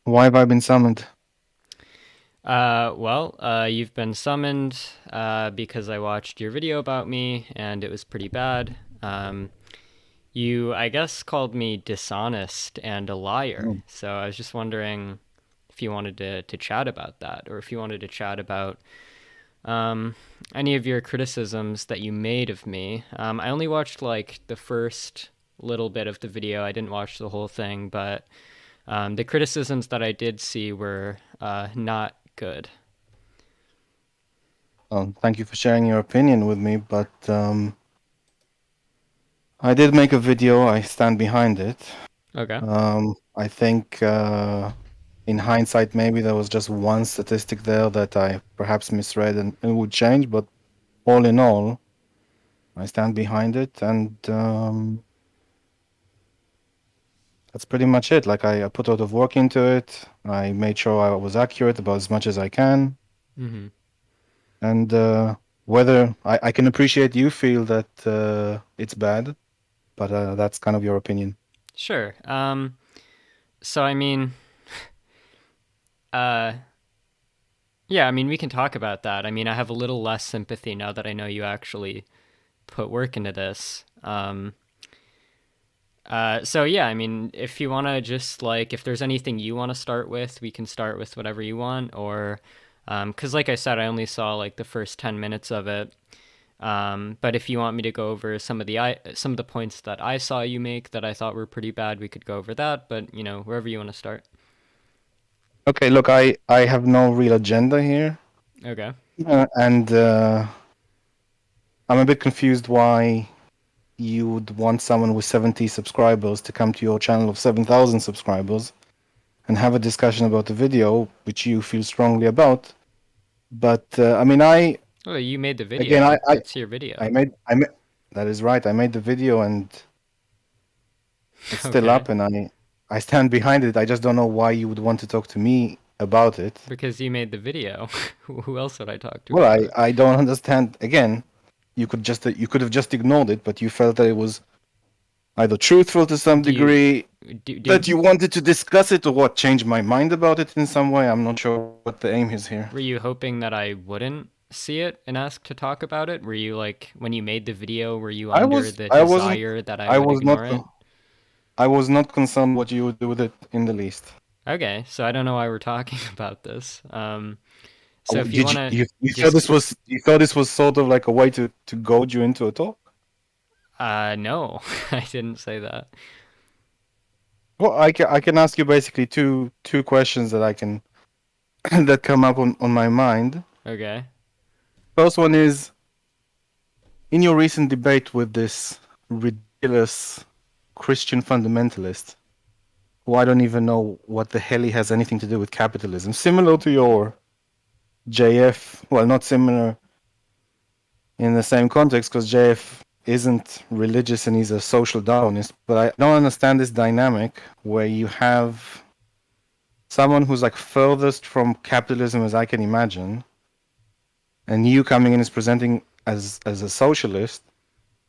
Why have I been summoned? You've been summoned because I watched your video about me and it was pretty bad. You, I guess, called me dishonest and a liar. Oh. So I was just wondering if you wanted to chat about that, or if you wanted to chat about um, any of your criticisms that you made of me. I only watched like the first little bit of the video. I didn't watch the whole thing, but the criticisms that I did see were not good. Thank you for sharing your opinion with me, but I did make a video. I stand behind it. Okay. I think in hindsight, maybe there was just one statistic there that I perhaps misread and would change, but all in all, I stand behind it, and that's pretty much it. Like I put a lot of work into it. I made sure I was accurate about as much as I can, Mm-hmm. and whether I can appreciate you feel that it's bad, but that's kind of your opinion. Sure. So I mean, uh, yeah, I mean, we can talk about that. I mean, I have a little less sympathy now that I know you actually put work into this. So yeah, I mean, if you want to just like, if there's anything you want to start with, we can start with whatever you want, or, because like I said, I only saw like the first 10 minutes of it. But if you want me to go over some of the points that I saw you make that I thought were pretty bad, we could go over that. But wherever you want to start. Okay, look, I have no real agenda here, Okay. and I'm a bit confused why you would want someone with 70 subscribers to come to your channel of 7,000 subscribers and have a discussion about a video which you feel strongly about. But I mean, Oh, you made the again, video. It's your video. I made, that is right. I made the video and it's still Okay. up, and I stand behind it. I just don't know why you would want to talk to me about it. Because you made the video. Who else would I talk to Well, about it? I don't understand. Again, you could have just ignored it, but you felt that it was either truthful to some Do you degree, do that you wanted to discuss it, or what, change my mind about it in some way. I'm not sure what the aim is here. were you hoping that I wouldn't see it and ask to talk about it? Were you like when you made the video, were you under the I wasn't, desire that I I would was not, ignore it? I was not concerned what you would do with it in the least. Okay, so I don't know why we're talking about this. So if you Did want you, to this just was, you thought this was sort of like a way to goad you into a talk? no, I didn't say that. Well, I can ask you basically two questions that I can that come up on my mind. Okay. First one is, in your recent debate with this ridiculous Christian fundamentalist, who I don't even know what the hell he has anything to do with capitalism, similar to your JF, well, not similar in the same context, because JF isn't religious and he's a social Darwinist, but I don't understand this dynamic where you have someone who's like furthest from capitalism as I can imagine, and you coming in as presenting as a socialist,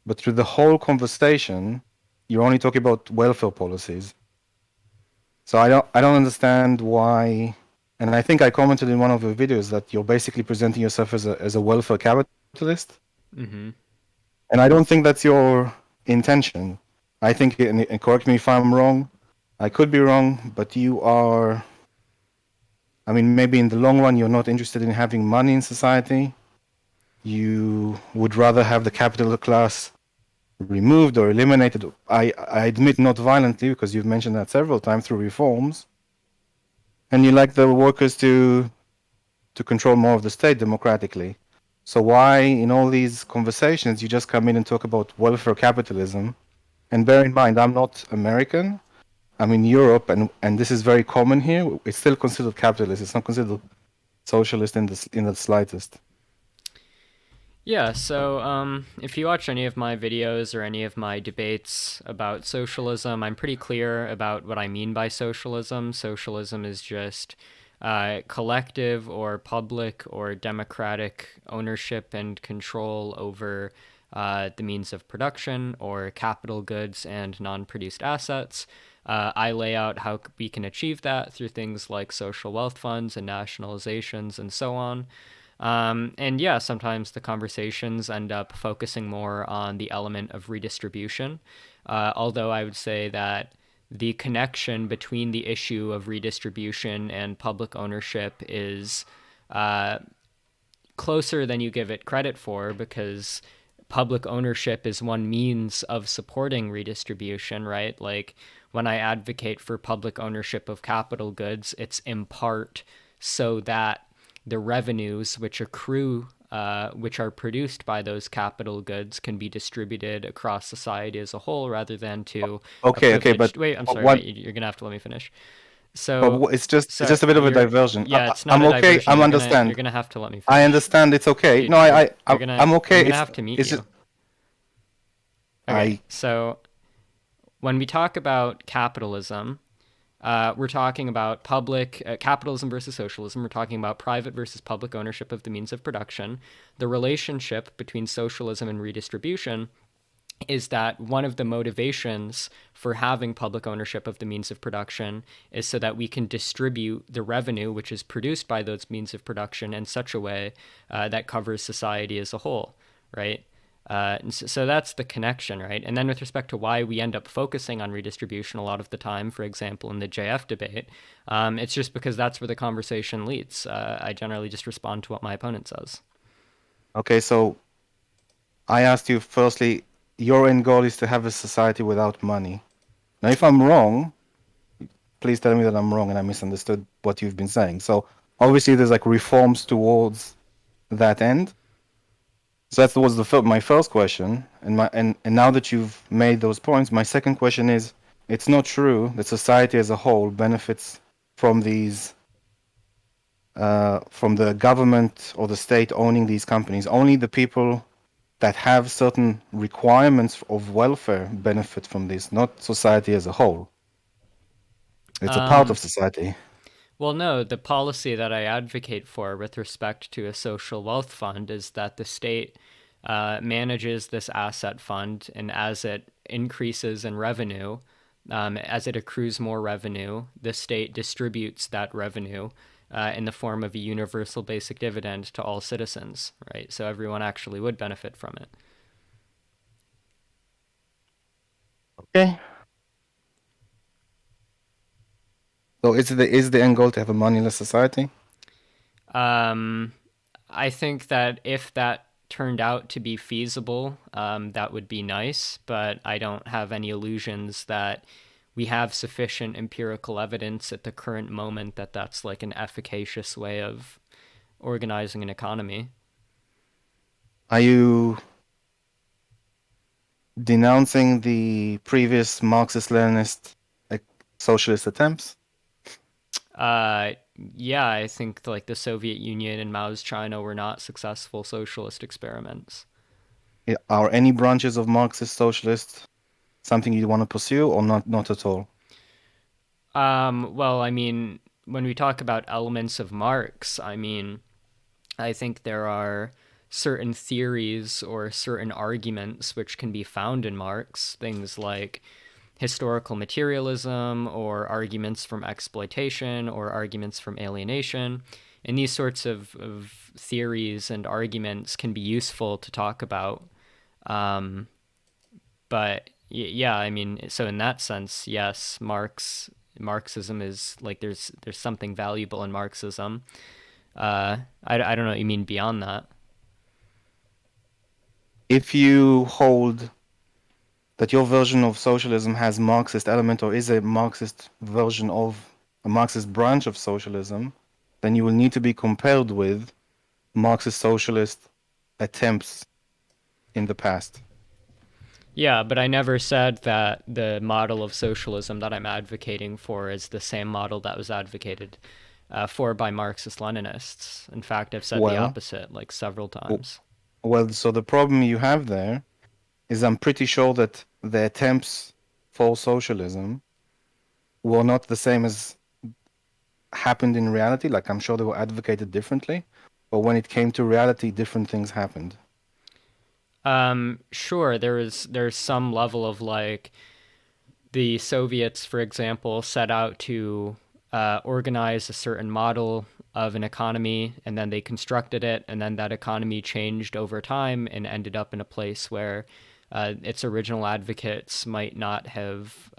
but through the whole conversation, you're only talking about welfare policies. So I don't understand why. And I think I commented in one of your videos that you're basically presenting yourself as a welfare capitalist, Mm-hmm. and I don't think that's your intention. I think, and correct me if I'm wrong, I could be wrong, but you are. I mean, maybe in the long run, you're not interested in having money in society. You would rather have the capital class removed or eliminated. I admit not violently, because you've mentioned that several times, through reforms. And you like the workers to control more of the state democratically. So why, in all these conversations, you just come in and talk about welfare capitalism? And bear in mind, I'm not American. I'm in Europe, and this is very common here. It's still considered capitalist. It's not considered socialist in the slightest. Yeah, so if you watch any of my videos or any of my debates about socialism, I'm pretty clear about what I mean by socialism. Socialism is just collective or public or democratic ownership and control over the means of production or capital goods and non produced assets. I lay out how we can achieve that through things like social wealth funds and nationalizations and so on. And yeah, sometimes the conversations end up focusing more on the element of redistribution. Although I would say that the connection between the issue of redistribution and public ownership is closer than you give it credit for, because public ownership is one means of supporting redistribution, right? Like when I advocate for public ownership of capital goods, it's in part so that the revenues which accrue, which are produced by those capital goods, can be distributed across society as a whole rather than to a Okay, privileged. but Wait, I'm sorry. what? Wait, you're gonna have to let me finish. But So, it's so just a bit of a you're, diversion. yeah, it's not I'm a okay. diversion. I'm You're understand. gonna have to let me I finish. understand. It's okay. Dude, No, I'm I'm okay. gonna have to mute It's just you. Okay, I so when we talk about capitalism, we're talking about public capitalism versus socialism. We're talking about private versus public ownership of the means of production. The relationship between socialism and redistribution is that one of the motivations for having public ownership of the means of production is so that we can distribute the revenue which is produced by those means of production in such a way that covers society as a whole, right? So that's the connection, right? And then with respect to why we end up focusing on redistribution a lot of the time, for example, in the JF debate, it's just because that's where the conversation leads. I generally just respond to what my opponent says. okay. So I asked you firstly, your end goal is to have a society without money. Now, if I'm wrong, please tell me that I'm wrong and I misunderstood what you've been saying. So obviously, there's like reforms towards that end. So that was my first question, and now that you've made those points, my second question is: it's not true that society as a whole benefits from these, from the government or the state owning these companies. Only the people that have certain requirements of welfare benefit from this, not society as a whole. It's a part Um, of society. Well, no, the policy that I advocate for with respect to a social wealth fund is that the state manages this asset fund, and as it increases in revenue, as it accrues more revenue, the state distributes that revenue in the form of a universal basic dividend to all citizens, right? So everyone actually would benefit from it. Okay. So is the end goal to have a moneyless society? Um, I think that if that turned out to be feasible, that would be nice, but I don't have any illusions that we have sufficient empirical evidence at the current moment that that's like an efficacious way of organizing an economy. Are you denouncing the previous Marxist-Leninist socialist attempts? Uh, yeah, I think like the Soviet Union and Mao's China were not successful socialist experiments. Are any branches of Marxist socialist something you want to pursue or not at all? Well, I mean, when we talk about elements of Marx, I mean, I think there are certain theories or certain arguments which can be found in Marx, things like historical materialism or arguments from exploitation or arguments from alienation. And these sorts of theories and arguments can be useful to talk about. Um, but yeah, I mean, so in that sense, yes, Marxism is like there's something valuable in Marxism. I don't know what you mean beyond that. If you hold that your version of socialism has Marxist element or is a Marxist version of a Marxist branch of socialism, then you will need to be compared with Marxist socialist attempts in the past. Yeah, but I never said that the model of socialism that I'm advocating for is the same model that was advocated for by Marxist Leninists. In fact, I've said the Well, opposite like several w- times. well, so the problem you have there is I'm pretty sure that the attempts for socialism were not the same as happened in reality. Like I'm sure they were advocated differently, but when it came to reality, different things happened. Sure, there's some level of like the Soviets, for example, set out to organize a certain model of an economy, and then they constructed it, and then that economy changed over time and ended up in a place where its original advocates might not have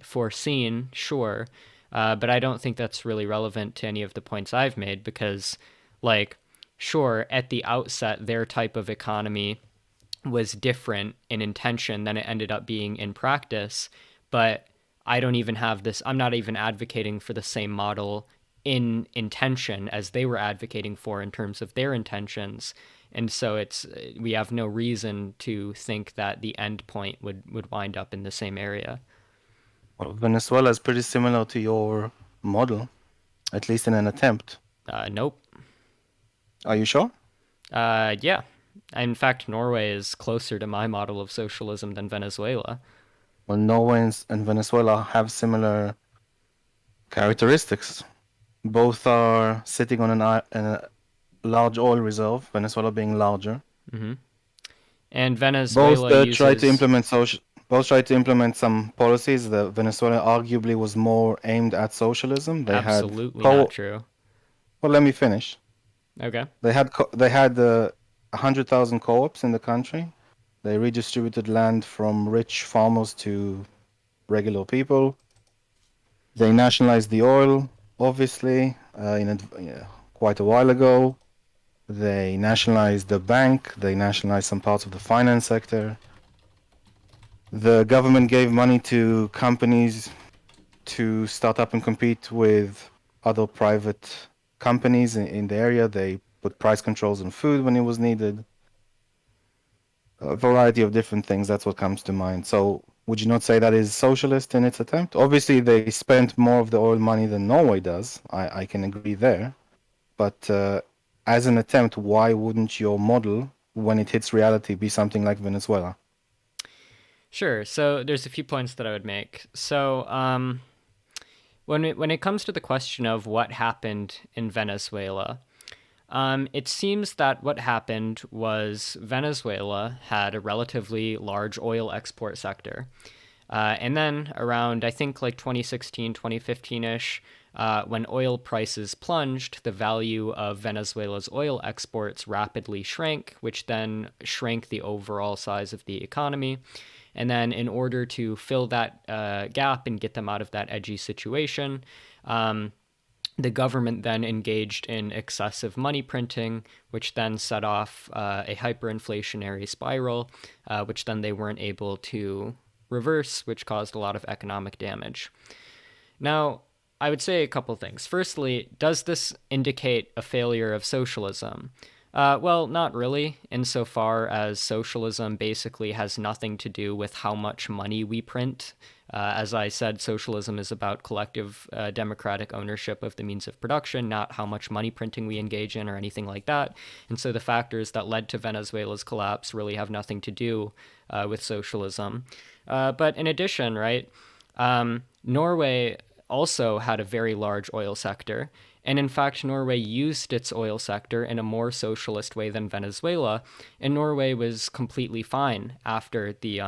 foreseen, sure. But I don't think that's really relevant to any of the points I've made because, like, sure, at the outset, their type of economy was different in intention than it ended up being in practice. But I don't even have this, I'm not even advocating for the same model in intention as they were advocating for in terms of their intentions. And so we have no reason to think that the end point would wind up in the same area. Well, Venezuela is pretty similar to your model, at least in an attempt. Nope. Are you sure? Yeah. In fact, Norway is closer to my model of socialism than Venezuela. Well, Norway and Venezuela have similar characteristics. Both are sitting on a large oil reserve, Venezuela being larger. Mm-hmm. And Venezuela Both uses... both try to implement some policies. The Venezuela arguably was more aimed at socialism. They Absolutely had not true. Well, let me finish. Okay. They had 100,000 co-ops in the country. They redistributed land from rich farmers to regular people. They nationalized the oil, obviously, quite a while ago. They nationalized the bank. They nationalized some parts of the finance sector. The government gave money to companies to start up and compete with other private companies in the area. They put price controls on food when it was needed. A variety of different things. That's what comes to mind. So would you not say that is socialist in its attempt? Obviously, they spent more of the oil money than Norway does. I can agree there. But as an attempt, why wouldn't your model, when it hits reality, be something like Venezuela? Sure. So there's a few points that I would make. So when it comes to the question of what happened in Venezuela, it seems that what happened was Venezuela had a relatively large oil export sector. And then around, I think, like 2016, 2015-ish, when oil prices plunged, the value of Venezuela's oil exports rapidly shrank, which then shrank the overall size of the economy. And then in order to fill that gap and get them out of that edgy situation, the government then engaged in excessive money printing, which then set off a hyperinflationary spiral, which then they weren't able to reverse, which caused a lot of economic damage. Now, I would say a couple things. Firstly, does this indicate a failure of socialism? Well, not really, insofar as socialism basically has nothing to do with how much money we print. As I said, socialism is about collective democratic ownership of the means of production, not how much money printing we engage in or anything like that. And so the factors that led to Venezuela's collapse really have nothing to do with socialism. But in addition, right, Norway also had a very large oil sector. And in fact, Norway used its oil sector in a more socialist way than Venezuela, and Norway was completely fine after the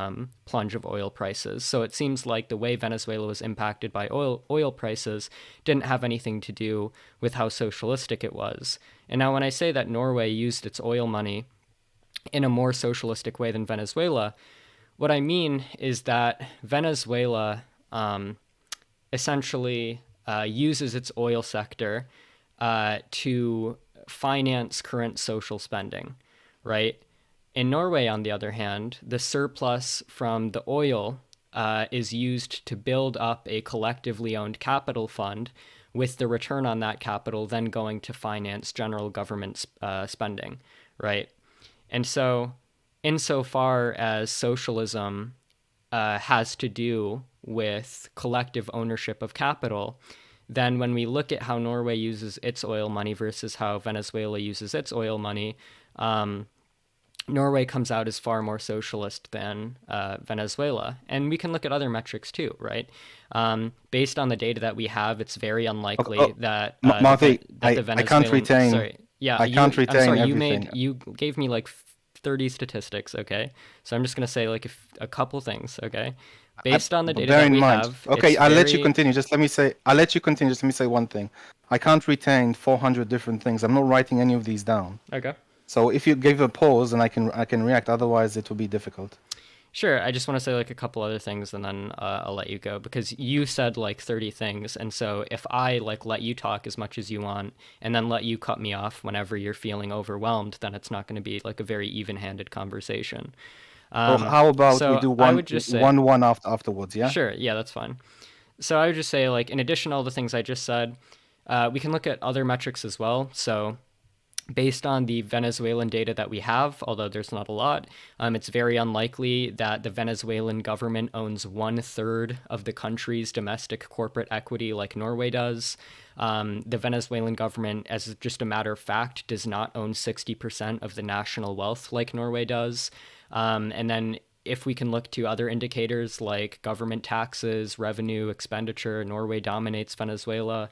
plunge of oil prices. So it seems like the way Venezuela was impacted by oil prices didn't have anything to do with how socialistic it was. And now when I say that Norway used its oil money in a more socialistic way than Venezuela, what I mean is that Venezuela essentially uses its oil sector to finance current social spending, right? In Norway, on the other hand, the surplus from the oil is used to build up a collectively owned capital fund, with the return on that capital then going to finance general government spending, right? And so, insofar as socialism has to do with collective ownership of capital, then when we look at how Norway uses its oil money versus how Venezuela uses its oil money, Norway comes out as far more socialist than Venezuela. And we can look at other metrics too, right? Based on the data that we have, it's very unlikely that Marty, the Venezuelan... I can't retain. Sorry. Yeah, I can't retain I'm sorry, everything. you gave me like 30 statistics, okay? So I'm just going to say like a couple things, okay? Based on the But data bear that in we mind. have, Okay, it's I'll let you very continue. Just let me say. I'll let you continue. Just let me say one thing. I can't retain 400 different things. I'm not writing any of these down. okay. So if you give a pause, and I can react. Otherwise, it will be difficult. Sure, I just want to say like a couple other things and then I'll let you go because you said like 30 things, and so if I like let you talk as much as you want and then let you cut me off whenever you're feeling overwhelmed, then it's not going to be like a very even-handed conversation. So how about we So do I one would just say, one one afterwards? Yeah. sure, yeah, that's fine. So I would just say like in addition to all the things I just said, we can look at other metrics as well. So based on the Venezuelan data that we have, although there's not a lot, it's very unlikely that the Venezuelan government owns 1/3 of the country's domestic corporate equity like Norway does. The Venezuelan government, as just a matter of fact, does not own 60% of the national wealth like Norway does. And then if we can look to other indicators like government taxes, revenue, expenditure, Norway dominates Venezuela.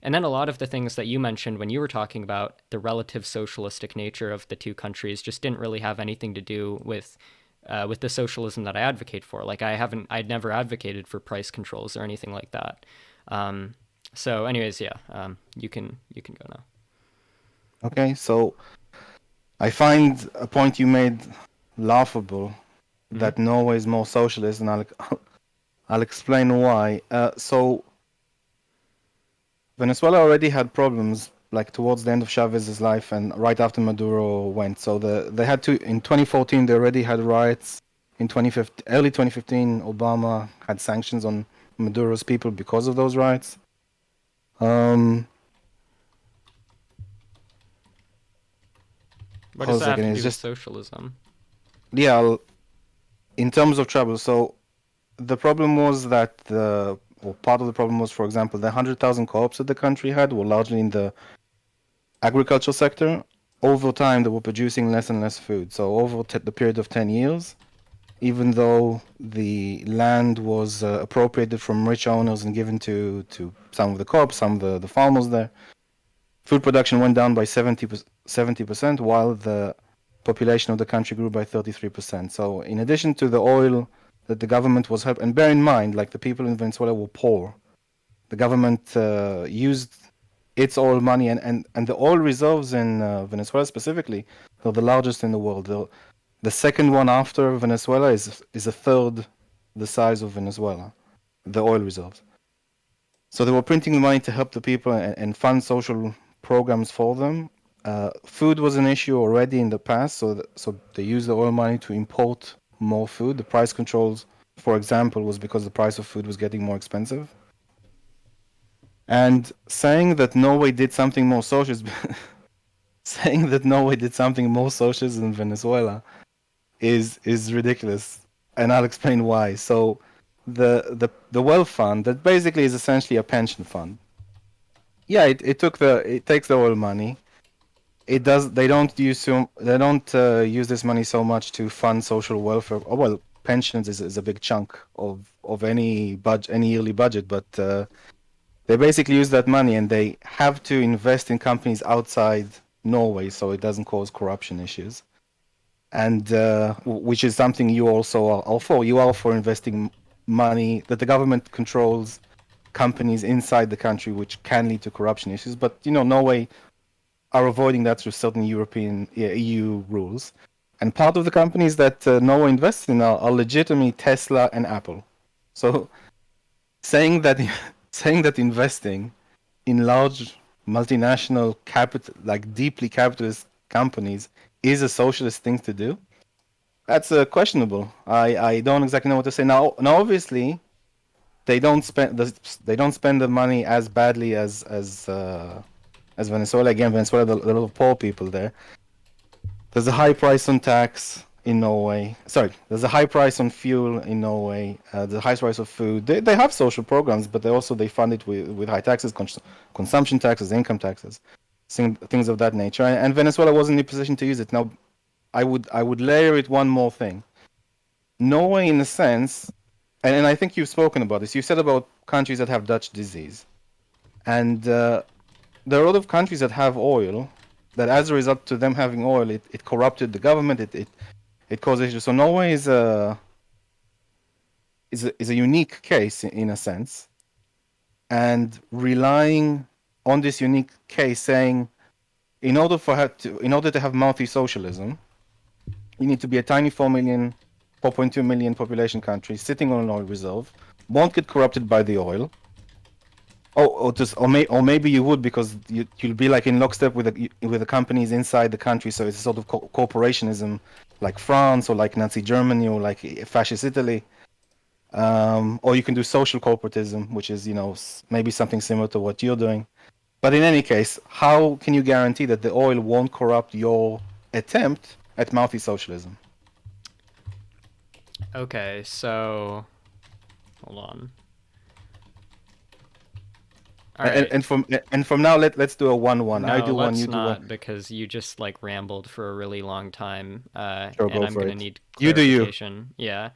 And then a lot of the things that you mentioned when you were talking about the relative socialistic nature of the two countries just didn't really have anything to do with the socialism that I advocate for. Like I'd never advocated for price controls or anything like that. So, anyways, yeah, you can go now. Okay. So I find a point you made laughable, that Norway is more socialist, and I'll explain why. So Venezuela already had problems like towards the end of Chavez's life and right after Maduro went. So they had to in 2014 they already had riots. In 2015, early 2015, Obama had sanctions on Maduro's people because of those riots. What does Hold a that have second, to it's do with just socialism? yeah. In terms of trouble, so the problem was that or part of the problem was, for example, the 100,000 co-ops that the country had were largely in the agricultural sector. Over time, they were producing less and less food. So over the period of 10 years, even though the land was appropriated from rich owners and given to some of the co-ops, some of the farmers there, food production went down by 70%, while the population of the country grew by 33%. So in addition to the oil that the government was helping, and bear in mind, like the people in Venezuela were poor, the government used its oil money, and the oil reserves in Venezuela specifically are the largest in the world. The second one after Venezuela is a third the size of Venezuela, the oil reserves. So they were printing money to help the people and fund social programs for them. Food was an issue already in the past, so they used the oil money to import more food. The price controls, for example, was because the price of food was getting more expensive. And saying that Norway did something more socialist, saying that Norway did something more socialist than Venezuela is ridiculous, and I'll explain why. So, the wealth fund that basically is essentially a pension fund. Yeah, it takes the oil money. It does. They don't use this money so much to fund social welfare. Oh, well, pensions is a big chunk of any yearly budget, but they basically use that money and they have to invest in companies outside Norway so it doesn't cause corruption issues. And which is something you also are all for. You are for investing money that the government controls companies inside the country, which can lead to corruption issues. But Norway are avoiding that through certain European EU rules. And part of the companies that Norway invests in are legitimately Tesla and Apple. So saying that investing in large multinational like deeply capitalist companies is a socialist thing to do, that's questionable. I don't exactly know what to say now. Obviously, they don't spend the money as badly as Venezuela. Again, Venezuela, the little poor people there. There's a high price on tax in Norway. Sorry, there's a high price on fuel in Norway. The high price of food. They have social programs, but they fund it with high taxes, consumption taxes, income taxes, things of that nature. And Venezuela wasn't in a position to use it. Now, I would layer it one more thing. Norway, in a sense, and I think you've spoken about this. You said about countries that have Dutch disease, and there are a lot of countries that have oil that as a result to them having oil, it corrupted the government. It caused issues. So Norway is a unique case in a sense, and relying on this unique case, saying in order to have multi-socialism, you need to be a tiny 4.2 million population country sitting on an oil reserve, won't get corrupted by the oil. Or maybe you would, because you'll be like in lockstep with the companies inside the country. So it's a sort of corporationism, like France or like Nazi Germany or like fascist Italy. Or you can do social corporatism, which is maybe something similar to what you're doing. But in any case, how can you guarantee that the oil won't corrupt your attempt at multi-socialism? Okay, so hold on. All right. And from now, let's do a 1-1. No, I do one, let's you do not, one. because you just like rambled for a really long time, Sure, and go I'm for gonna it. need You do you. clarification. Yeah.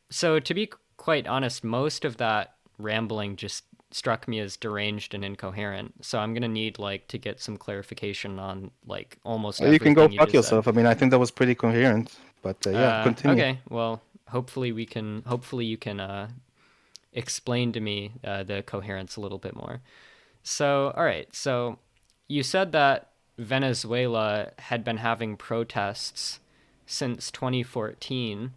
So to be quite honest, most of that rambling just struck me as deranged and incoherent. So I'm gonna need like to get some clarification on like almost You can go everything you fuck just said. yourself. I mean, I think that was pretty coherent. But yeah, continue. Okay, well, hopefully you can explain to me the coherence a little bit more. So, all right. So, you said that Venezuela had been having protests since 2014.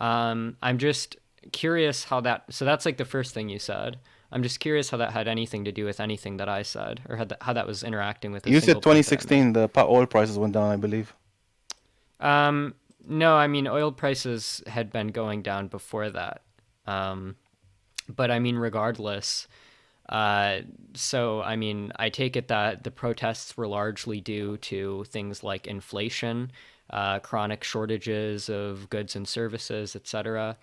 I'm just curious how that. So that's like the first thing you said. I'm just curious how that had anything to do with anything that I said, or how that was interacting with a You single said point that I made. 2016, the oil prices went down, I believe. No, I mean oil prices had been going down before that. But I mean, regardless, so I mean, I take it that the protests were largely due to things like inflation, chronic shortages of goods and services, etc.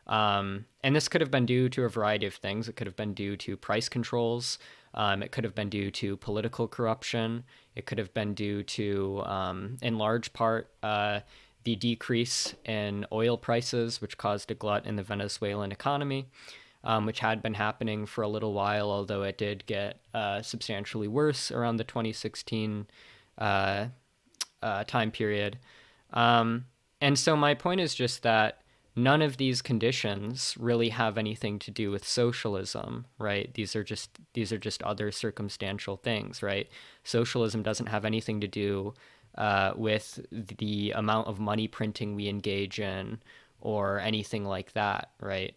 And this could have been due to a variety of things. It could have been due to price controls. It could have been due to political corruption. It could have been due to, in large part, the decrease in oil prices, which caused a glut in the Venezuelan economy, which had been happening for a little while, although it did get substantially worse around the 2016 time period. And so my point is just that none of these conditions really have anything to do with socialism, right? These are just other circumstantial things, right? Socialism doesn't have anything to do with the amount of money printing we engage in or anything like that, right?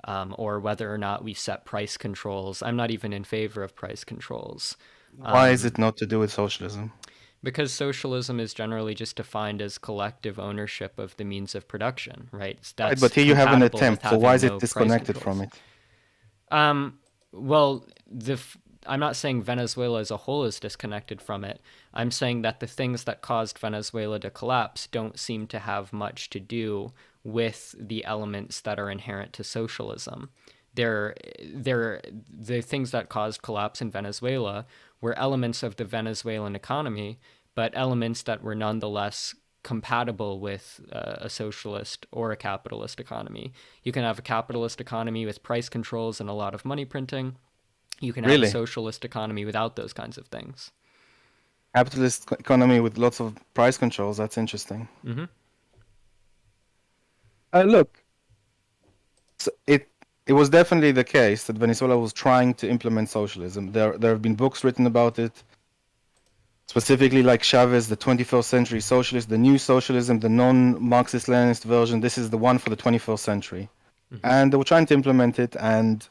Or whether or not we set price controls. I'm not even in favor of price controls. Why is it not to do with socialism? Because socialism is generally just defined as collective ownership of the means of production, right? Right, That's but here you have an compatible with attempt, so why having is it no price disconnected from controls. it? Well, I'm not saying Venezuela as a whole is disconnected from it. I'm saying that the things that caused Venezuela to collapse don't seem to have much to do with the elements that are inherent to socialism. The things that caused collapse in Venezuela were elements of the Venezuelan economy, but elements that were nonetheless compatible with a socialist or a capitalist economy. You can have a capitalist economy with price controls and a lot of money printing. You can have a Really? socialist economy without those kinds of things. Capitalist economy with lots of price controls, that's interesting. Hmm. Look, so it was definitely the case that Venezuela was trying to implement socialism. There have been books written about it, specifically like Chavez, the 21st century socialist, the new socialism, the non-Marxist Leninist version. This is the one for the 21st century. Hmm. And they were trying to implement it, and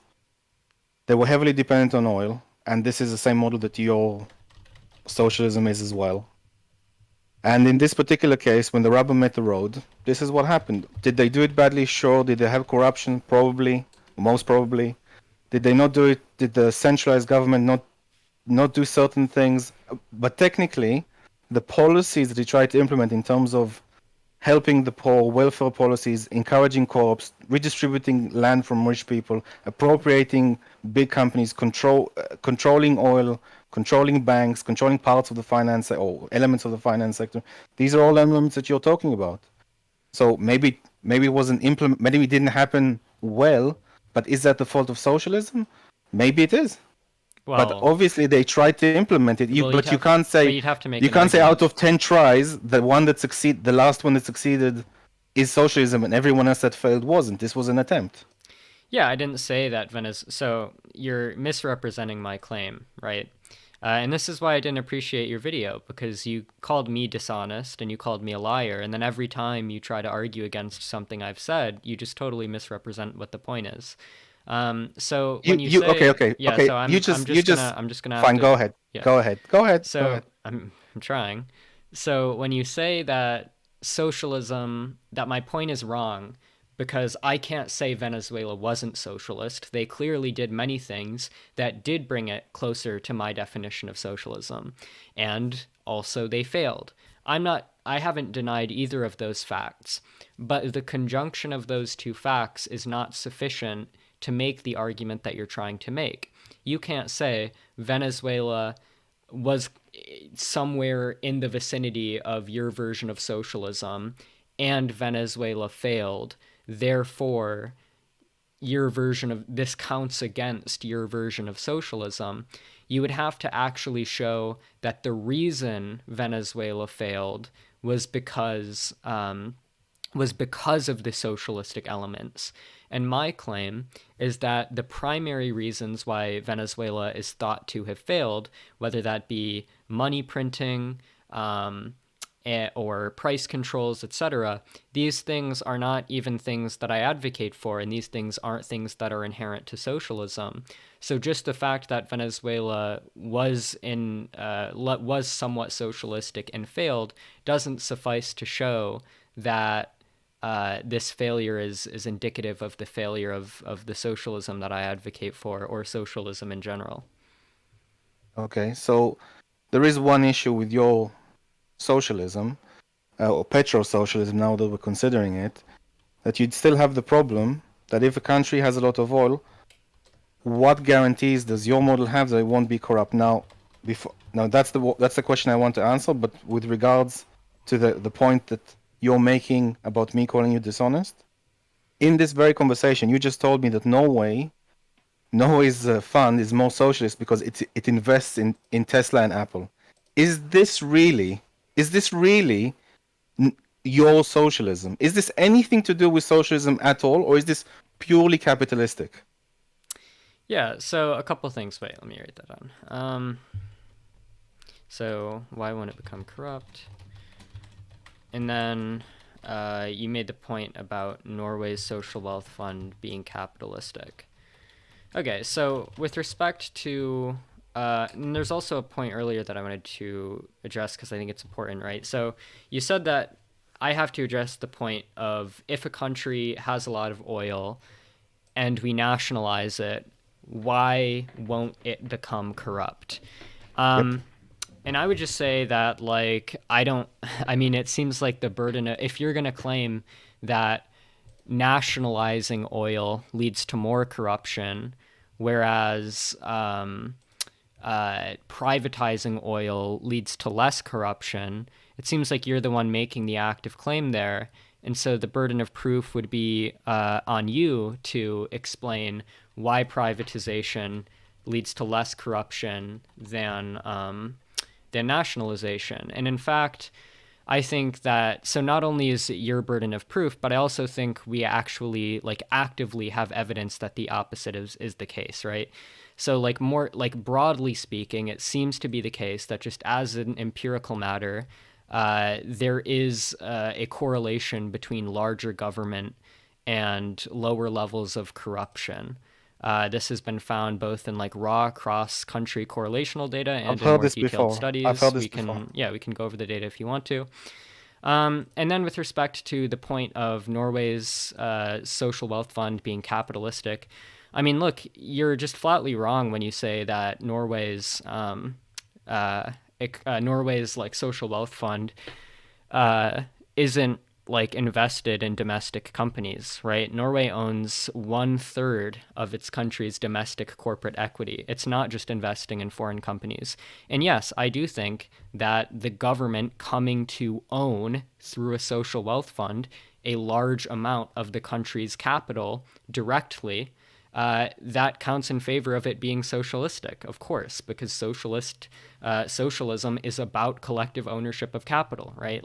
they were heavily dependent on oil. And this is the same model that your socialism is as well. And in this particular case, when the rubber met the road, this is what happened. Did they do it badly? Sure. Did they have corruption? Probably. Most probably. Did they not do it? Did the centralized government not do certain things? But technically, the policies that they tried to implement in terms of helping the poor, welfare policies, encouraging co-ops, redistributing land from rich people, appropriating big companies, controlling oil, controlling banks, controlling parts of the finance or elements of the finance sector. These are all elements that you're talking about. So maybe it wasn't maybe it didn't happen well, but is that the fault of socialism? Maybe it is. But Well, obviously they tried to implement it. well, But you'd have to make you an can't say out argument. of 10 tries, the last one that succeeded is socialism, and everyone else that failed wasn't. This was an attempt. Yeah, I didn't say that Venice. So you're misrepresenting my claim, right? And this is why I didn't appreciate your video, because you called me dishonest and you called me a liar, and then every time you try to argue against something I've said, you just totally misrepresent what the point is. So when you Okay, say, okay, yeah, okay. so You just I'm just gonna have fine. to, Go ahead. yeah. Go ahead. Go ahead. Go So ahead. I'm trying. So when you say that socialism, that my point is wrong, because I can't say Venezuela wasn't socialist. They clearly did many things that did bring it closer to my definition of socialism. And also they failed. I haven't denied either of those facts, but the conjunction of those two facts is not sufficient to make the argument that you're trying to make. You can't say Venezuela was somewhere in the vicinity of your version of socialism and Venezuela failed. Therefore, your version of this counts against your version of socialism. You would have to actually show that the reason Venezuela failed was because of the socialistic elements. And my claim is that the primary reasons why Venezuela is thought to have failed, whether that be money printing, or price controls, etc., these things are not even things that I advocate for, and these things aren't things that are inherent to socialism. So just the fact that Venezuela was somewhat socialistic and failed doesn't suffice to show that this failure is indicative of the failure of the socialism that I advocate for, or socialism in general. Okay, so there is one issue with your socialism, or petro-socialism now that we're considering it, that you'd still have the problem that if a country has a lot of oil, what guarantees does your model have that it won't be corrupt? Now that's the question I want to answer. But with regards to the point that you're making about me calling you dishonest, in this very conversation, you just told me that Norway's fund is more socialist because it invests in Tesla and Apple. Is this really your socialism? Is this anything to do with socialism at all, or is this purely capitalistic? Yeah, so a couple things. Wait, let me write that down. So why won't it become corrupt? And then you made the point about Norway's social wealth fund being capitalistic. Okay, so with respect to, and there's also a point earlier that I wanted to address because I think it's important, right? So you said that I have to address the point of if a country has a lot of oil and we nationalize it, why won't it become corrupt? Yep. And I would just say that, like, I mean, it seems like the burden of, if you're going to claim that nationalizing oil leads to more corruption, whereas privatizing oil leads to less corruption, it seems like you're the one making the active claim there. And so the burden of proof would be on you to explain why privatization leads to less corruption than nationalization. And in fact, I think that, so not only is it your burden of proof, but I also think we actually like actively have evidence that the opposite is the case, right? So like more like broadly speaking, it seems to be the case that just as an empirical matter, there is a correlation between larger government and lower levels of corruption. This has been found both in like raw cross-country correlational data I've and in heard more this detailed before. I've heard studies. this before. We can go over the data if you want to. And then with respect to the point of Norway's social wealth fund being capitalistic, I mean, look, you're just flatly wrong when you say that Norway's like social wealth fund isn't like invested in domestic companies, right? Norway owns 1/3 of its country's domestic corporate equity. It's not just investing in foreign companies. And yes, I do think that the government coming to own through a social wealth fund a large amount of the country's capital directly that counts in favor of it being socialistic, of course, because socialism is about collective ownership of capital, right?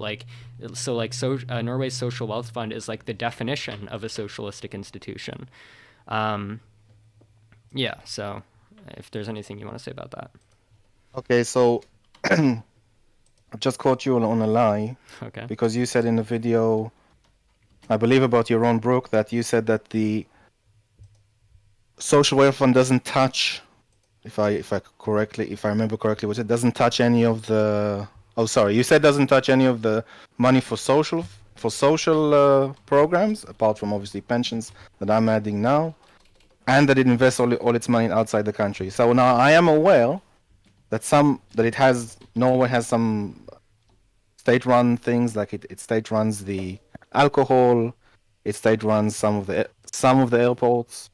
Norway's social wealth fund is like the definition of a socialistic institution. Um, yeah. So, if there's anything you want to say about that, Okay, so I've just caught you on a lie okay. because you said in the video, I believe about your own book, that you said that the social welfare fund doesn't touch, if I remember correctly, was it doesn't touch any of the. Oh, sorry, you said doesn't touch any of the money for social programs, apart from obviously pensions that I'm adding now, and that it invests all its money outside the country. So now I am aware that Norway has some state-run things, like it state runs the alcohol, it state runs some of the airports.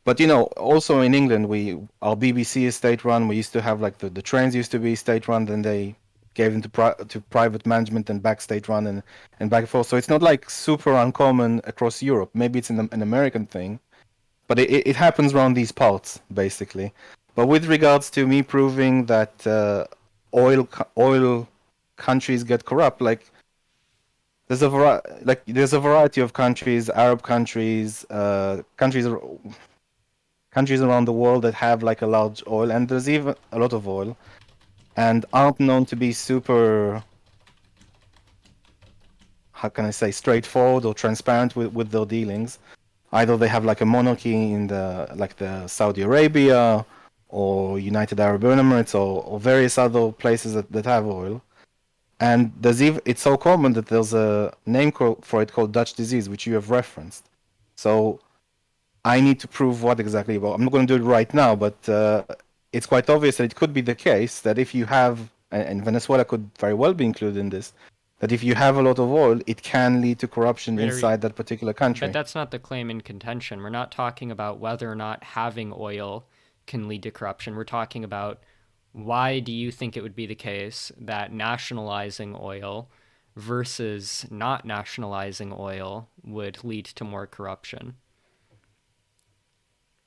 But also in England, our BBC is state-run. We used to have like the trains used to be state-run, then they gave them to private management and back state-run and back and forth. So it's not like super uncommon across Europe. Maybe it's an American thing, but it happens around these parts basically. But with regards to me proving that oil countries get corrupt, like there's a variety of countries, Arab countries, countries around the world that have like a large oil, and there's even a lot of oil, and aren't known to be super, how can I say, straightforward or transparent with their dealings. Either they have like a monarchy in the Saudi Arabia or United Arab Emirates or various other places that have oil. And it's so common that there's a name for it called Dutch disease, which you have referenced. So I need to prove what exactly. Well, I'm not going to do it right now, but it's quite obvious that it could be the case that if you have, and Venezuela could very well be included in this, that if you have a lot of oil, it can lead to corruption inside that particular country. But that's not the claim in contention. We're not talking about whether or not having oil can lead to corruption. We're talking about why do you think it would be the case that nationalizing oil versus not nationalizing oil would lead to more corruption?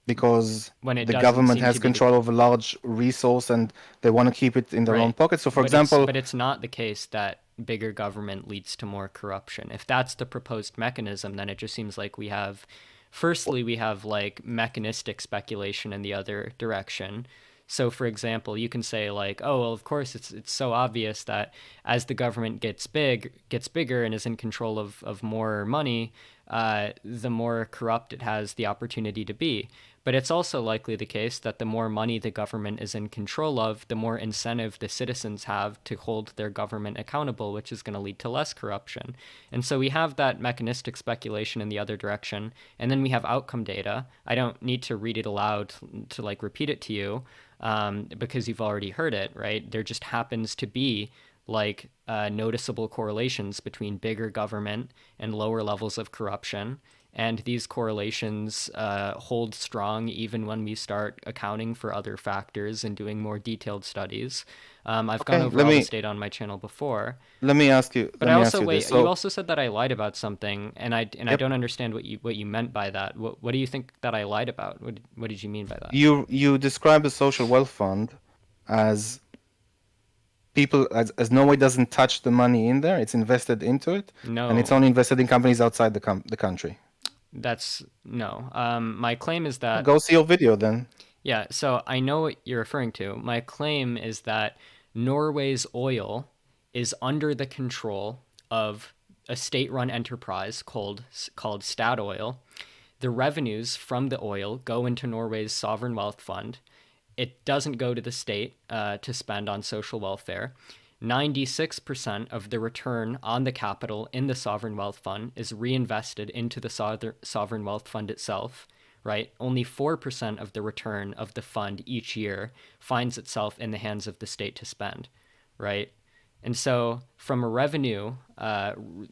Because the government has control of a large resource and they want to keep it in their own pocket. So, for example... But it's not the case that bigger government leads to more corruption. If that's the proposed mechanism, then it just seems like we have... Firstly, we have like mechanistic speculation in the other direction. So, for example, you can say like, oh, well, of course, it's so obvious that as the government gets bigger and is in control of more money, the more corrupt it has the opportunity to be. But it's also likely the case that the more money the government is in control of, the more incentive the citizens have to hold their government accountable, which is going to lead to less corruption. And so we have that mechanistic speculation in the other direction. And then we have outcome data. I don't need to read it aloud to like repeat it to you because you've already heard it, right? There just happens to be like noticeable correlations between bigger government and lower levels of corruption. And these correlations hold strong even when we start accounting for other factors and doing more detailed studies. I've gone over all this data on my channel before. Let me ask you. But you also said that I lied about something, and I don't understand what you meant by that. What do you think that I lied about? What did you mean by that? You described the social wealth fund as people as Norway doesn't touch the money in there; it's invested into it, and it's only invested in companies outside the country. That's no. My claim is that... Go see your video then. Yeah, so I know what you're referring to. My claim is that Norway's oil is under the control of a state-run enterprise called Statoil. The revenues from the oil go into Norway's sovereign wealth fund. It doesn't go to the state to spend on social welfare. 96% of the return on the capital in the sovereign wealth fund is reinvested into the sovereign wealth fund itself, right? Only 4% of the return of the fund each year finds itself in the hands of the state to spend, right? And so from a revenue,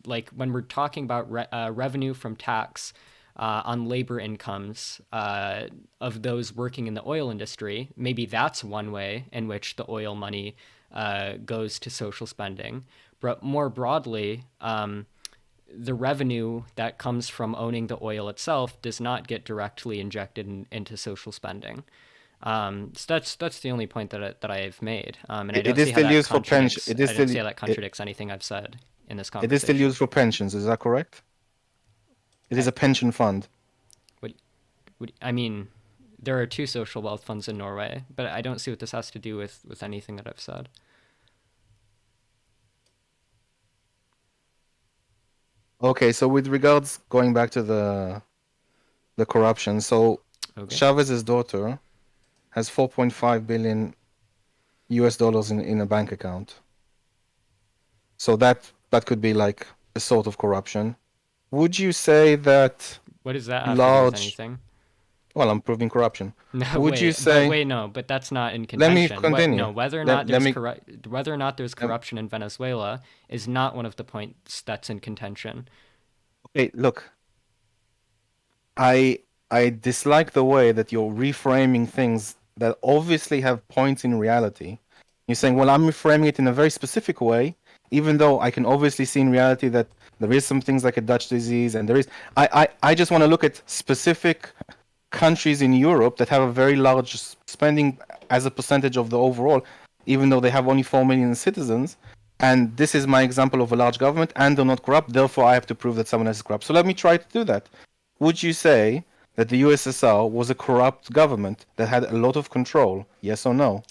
like when we're talking about revenue from tax on labor incomes of those working in the oil industry, maybe that's one way in which the oil money goes to social spending. But more broadly, the revenue that comes from owning the oil itself does not get directly injected into social spending. So that's the only point that I've made, and I It don't is see how still that used for pension. contradicts. I don't see how that contradicts anything I've said in this It is still conversation. used for pensions. Is that correct? It is I a pension fund. what, I mean, there are two social wealth funds in Norway, but I don't see what this has to do with anything that I've said. Okay, so with regards going back to the corruption, so Okay. Chavez's daughter has 4.5 billion US dollars in a bank account. So that could be like a sort of corruption. Would you say that What does that have to do with large, anything? well, I'm proving corruption. No, Would you but say, wait, no, but that's not in let me contention. What? continue. No, whether or Let, not let there's me, let, corruption in Venezuela is not one of the points that's in contention. okay, look, I dislike the way that you're reframing things that obviously have points in reality. You're saying, well, I'm reframing it in a very specific way, even though I can obviously see in reality that there is some things like a Dutch disease, and there is. I just want to look at specific countries in Europe that have a very large spending as a percentage of the overall, even though they have only 4 million citizens. And this is my example of a large government, and they're not corrupt. Therefore, I have to prove that someone else is corrupt. So let me try to do that. Would you say that the USSR was a corrupt government that had a lot of control? Yes or no?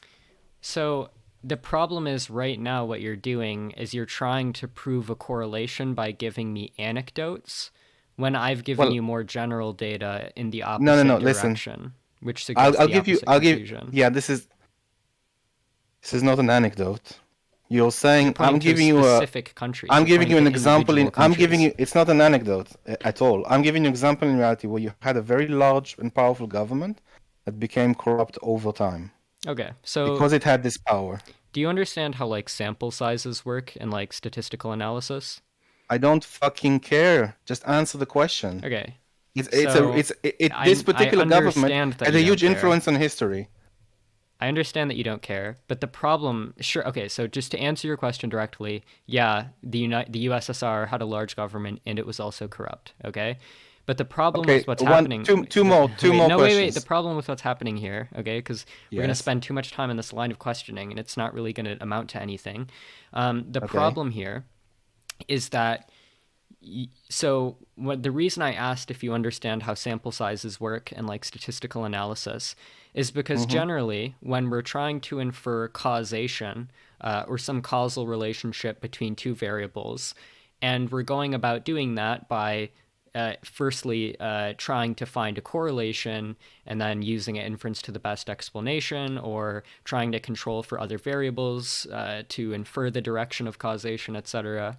So the problem is right now what you're doing is you're trying to prove a correlation by giving me anecdotes when I've given Well, you more general data in the no, no, opposite no. Listen, direction, which suggests I'll the give you. opposite I'll give. conclusion. Yeah, this is not an anecdote. You're You're saying pointing to specific countries. I'm You're giving pointing you an to example individual in. I'm giving countries. you. It's not an anecdote at all. I'm giving you an example in reality where you had a very large and powerful government that became corrupt over time Okay, so because it had this power. do you understand how like sample sizes work in like statistical analysis? I don't fucking care. Just answer the question. Okay, It's a so this I particular government understand that had you a don't huge care. influence on history. I understand that you don't care, but the problem, sure, okay, so just to answer your question directly, yeah, the USSR had a large government and it was also corrupt, okay? But the problem with Okay, what's happening, two wait, more no, wait, the questions. problem with what's happening here, okay? Because we're going to Yes. spend too much time in this line of questioning and it's not really going to amount to anything. The Okay. problem here is that so what the reason I asked if you understand how sample sizes work and like statistical analysis is because Mm-hmm. generally when we're trying to infer causation or some causal relationship between two variables, and we're going about doing that by firstly trying to find a correlation and then using an inference to the best explanation, or trying to control for other variables to infer the direction of causation, etc.,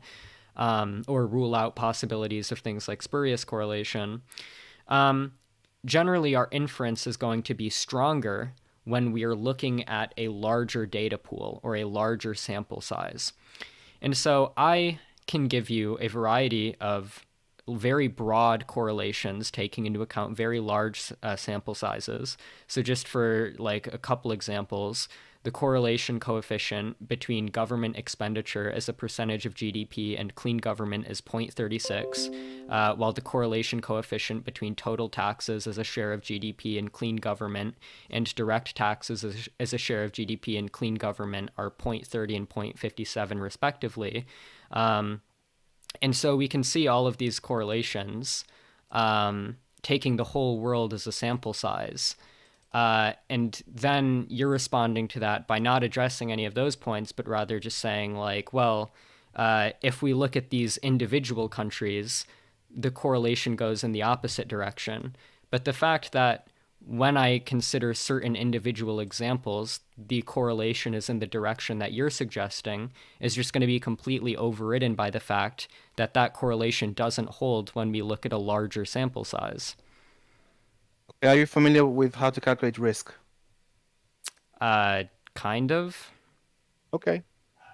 or rule out possibilities of things like spurious correlation. Generally, our inference is going to be stronger when we are looking at a larger data pool or a larger sample size. And so I can give you a variety of very broad correlations taking into account very large sample sizes. So just for like a couple examples, the correlation coefficient between government expenditure as a percentage of GDP and clean government is 0.36, while the correlation coefficient between total taxes as a share of GDP and clean government and direct taxes as a share of GDP and clean government are 0.30 and 0.57 respectively. And so we can see all of these correlations taking the whole world as a sample size. And then you're responding to that by not addressing any of those points, but rather just saying, like, well, if we look at these individual countries, the correlation goes in the opposite direction. But the fact that when I consider certain individual examples, the correlation is in the direction that you're suggesting is just going to be completely overridden by the fact that that correlation doesn't hold when we look at a larger sample size. Are you familiar with how to calculate risk? Kind of. Okay.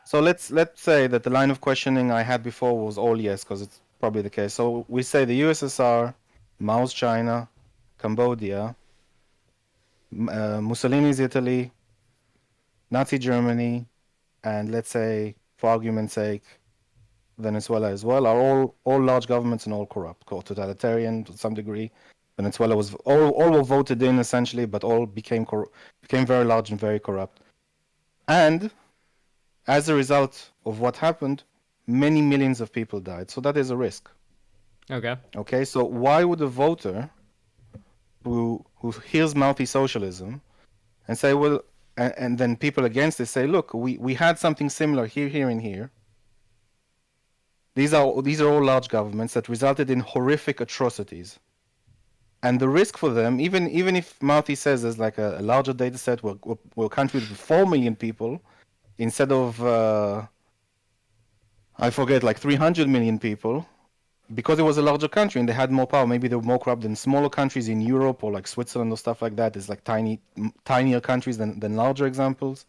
So let's say that the line of questioning I had before was all yes, because it's probably the case. So we say the USSR, Mao's China, Cambodia, Mussolini's Italy, Nazi Germany, and let's say, for argument's sake, Venezuela as well, are all large governments and all corrupt, or totalitarian to some degree. Venezuela was all were voted in essentially, but all became very large and very corrupt. And as a result of what happened, many millions of people died. So that is a risk. Okay. Okay, so why would a voter who hears mouthy socialism and say, well, and then people against it say, look, we had something similar here, and here. These are all large governments that resulted in horrific atrocities. And the risk for them, even if Mouthy says there's like a larger data set, we're a country with 4 million people instead of, I forget, like 300 million people, because it was a larger country and they had more power. Maybe they were more corrupt than smaller countries in Europe or like Switzerland or stuff like that. It's like tinier countries than larger examples.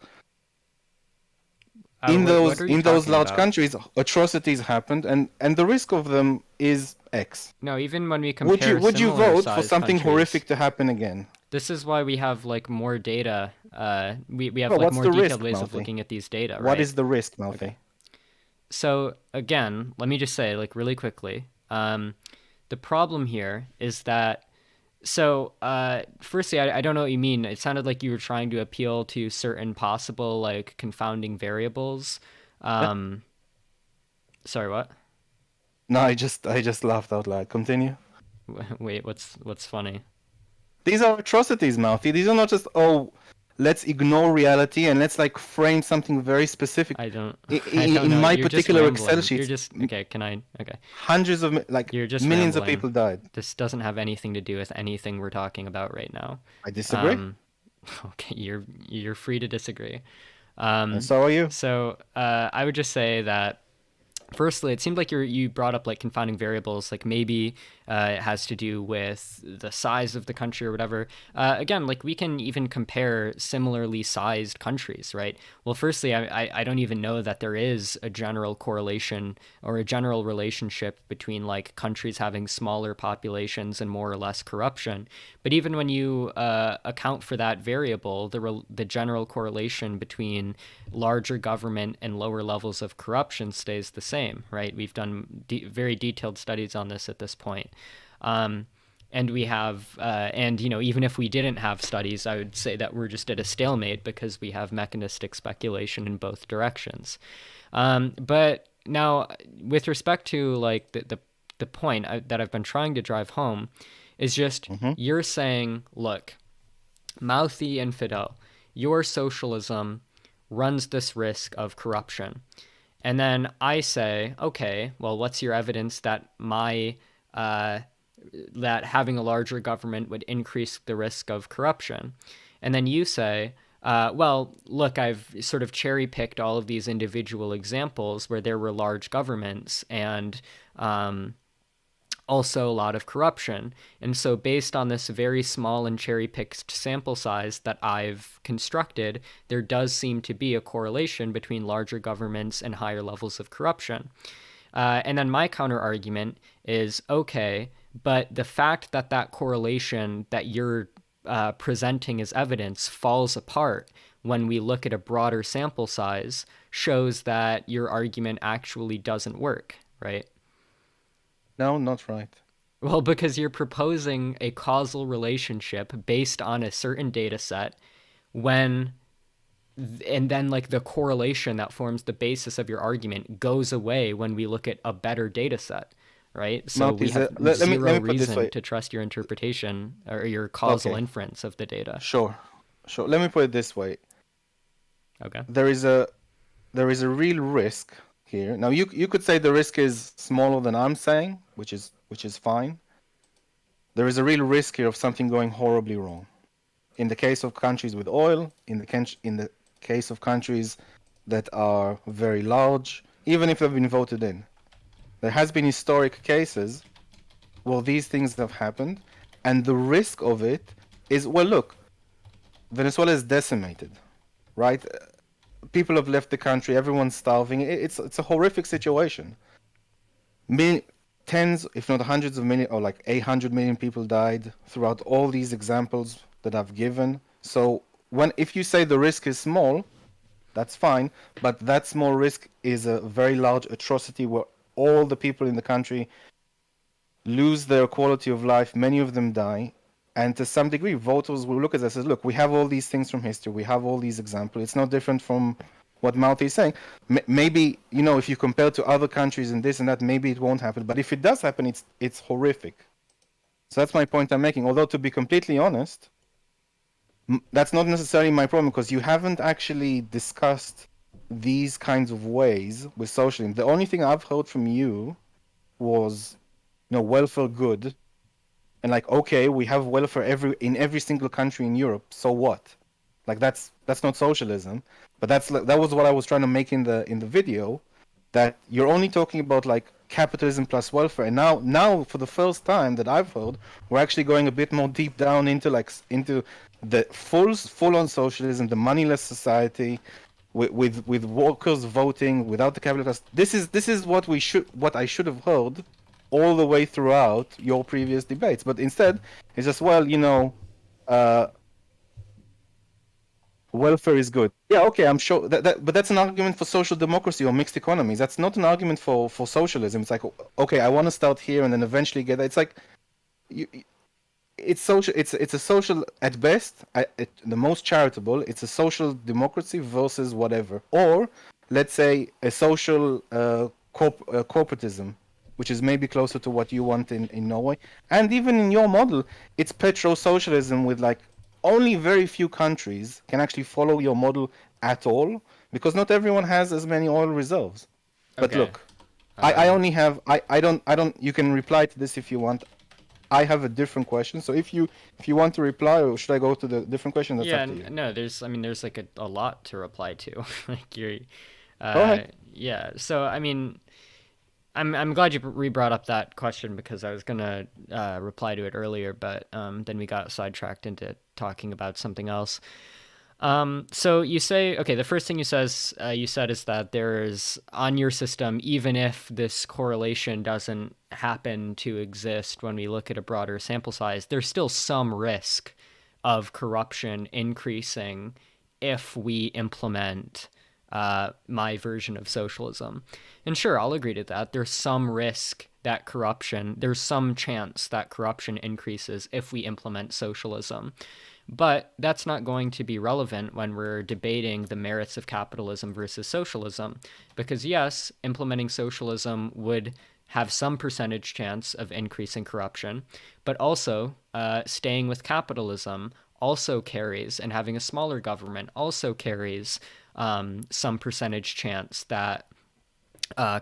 In those large countries, atrocities happened, and the risk of them is X. No, even when we compare Would you vote for something countries, horrific to happen again? This is why we have like more data. We have But like what's more the detailed risk, ways of Malfi? looking at these data. What right? is the risk, Malfi? Okay. So again, let me just say like really quickly, the problem here is that. So, firstly, I don't know what you mean. It sounded like you were trying to appeal to certain possible like confounding variables. Sorry, what? No, I just laughed out loud. Continue. Wait, what's funny? These are atrocities, Mouthy. These are not just let's ignore reality and let's like frame something very specific. I don't In know. my You're just particular rambling. Excel sheet, You're just okay. Can I? Okay. hundreds of like You're just millions rambling. of people died. This doesn't have anything to do with anything we're talking about right now. I disagree. Okay, you're free to disagree. And so are you. So I would just say that firstly, it seemed like you brought up like confounding variables, like maybe it has to do with the size of the country or whatever. Again, like we can even compare similarly sized countries, right? Well, firstly, I don't even know that there is a general correlation or a general relationship between like countries having smaller populations and more or less corruption. But even when you account for that variable, the general correlation between larger government and lower levels of corruption stays the same, right? We've done very detailed studies on this at this point. And we have, and you know, even if we didn't have studies, I would say that we're just at a stalemate because we have mechanistic speculation in both directions. But now, with respect to like the point that I've been trying to drive home, is just you're saying, look, Mouthy and Fidel, your socialism runs this risk of corruption. And then I say, okay, well, what's your evidence that that having a larger government would increase the risk of corruption? And then you say, well, look, I've sort of cherry-picked all of these individual examples where there were large governments and also a lot of corruption. And so based on this very small and cherry-picked sample size that I've constructed, there does seem to be a correlation between larger governments and higher levels of corruption. And then my counter-argument is, okay, but the fact that that correlation that you're presenting as evidence falls apart when we look at a broader sample size shows that your argument actually doesn't work, right? No, not right. Well, because you're proposing a causal relationship based on a certain data set and then like the correlation that forms the basis of your argument goes away when we look at a better data set, right? So we have zero reason to trust your interpretation or your causal inference of the data. Sure. Let me put it this way. Okay. There is a real risk here. Now you could say the risk is smaller than I'm saying, which is fine. There is a real risk here of something going horribly wrong. In the case of countries with oil, in the case of countries that are very large, even if they've been voted in. There has been historic cases where these things have happened, and the risk of it is, well, look, Venezuela is decimated, right? People have left the country, everyone's starving. It's a horrific situation. Tens, if not hundreds of million, or like 800 million people died throughout all these examples that I've given. So if you say the risk is small, that's fine, but that small risk is a very large atrocity where all the people in the country lose their quality of life, many of them die, and to some degree, voters will look at this and say, look, we have all these things from history, we have all these examples. It's not different from what Malti is saying. Maybe, if you compare to other countries and this and that, maybe it won't happen. But if it does happen, it's horrific. So that's my point I'm making. Although, to be completely honest, that's not necessarily my problem, because you haven't actually discussed these kinds of ways with socialism. The only thing I've heard from you was, welfare good, and like, okay, we have welfare in every single country in Europe. So what? Like, that's not socialism. But that was what I was trying to make in the video, that you're only talking about like capitalism plus welfare, and now for the first time that I've heard, we're actually going a bit more deep down into the full on socialism, the moneyless society, with workers voting without the capital class. This is what I should have heard all the way throughout your previous debates, but instead it's just, welfare is good. Yeah, okay, I'm sure but that's an argument for social democracy or mixed economies. That's not an argument for socialism. It's like, okay, I want to start here and then eventually get there. It's like, it's social. It's a social at best. The most charitable. It's a social democracy versus whatever, or let's say a social corporatism, which is maybe closer to what you want in Norway. And even in your model, it's petro-socialism with like only very few countries can actually follow your model at all, because not everyone has as many oil reserves. But Okay. look, I only have I don't you can reply to this if you want. I have a different question. So if you want to reply, or should I go to the different question? That's Yeah, up to you. no, there's like a lot to reply to. Like you're, Go ahead. yeah. So I mean, I'm glad you brought up that question, because I was gonna reply to it earlier, but then we got sidetracked into talking about something else. So you say, okay, the first thing you said is that there is, on your system, even if this correlation doesn't happen to exist when we look at a broader sample size, there's still some risk of corruption increasing if we implement my version of socialism. And sure, I'll agree to that. There's some risk that there's some chance that corruption increases if we implement socialism. But that's not going to be relevant when we're debating the merits of capitalism versus socialism. Because yes, implementing socialism would have some percentage chance of increasing corruption, but also staying with capitalism also carries, and having a smaller government also carries some percentage chance that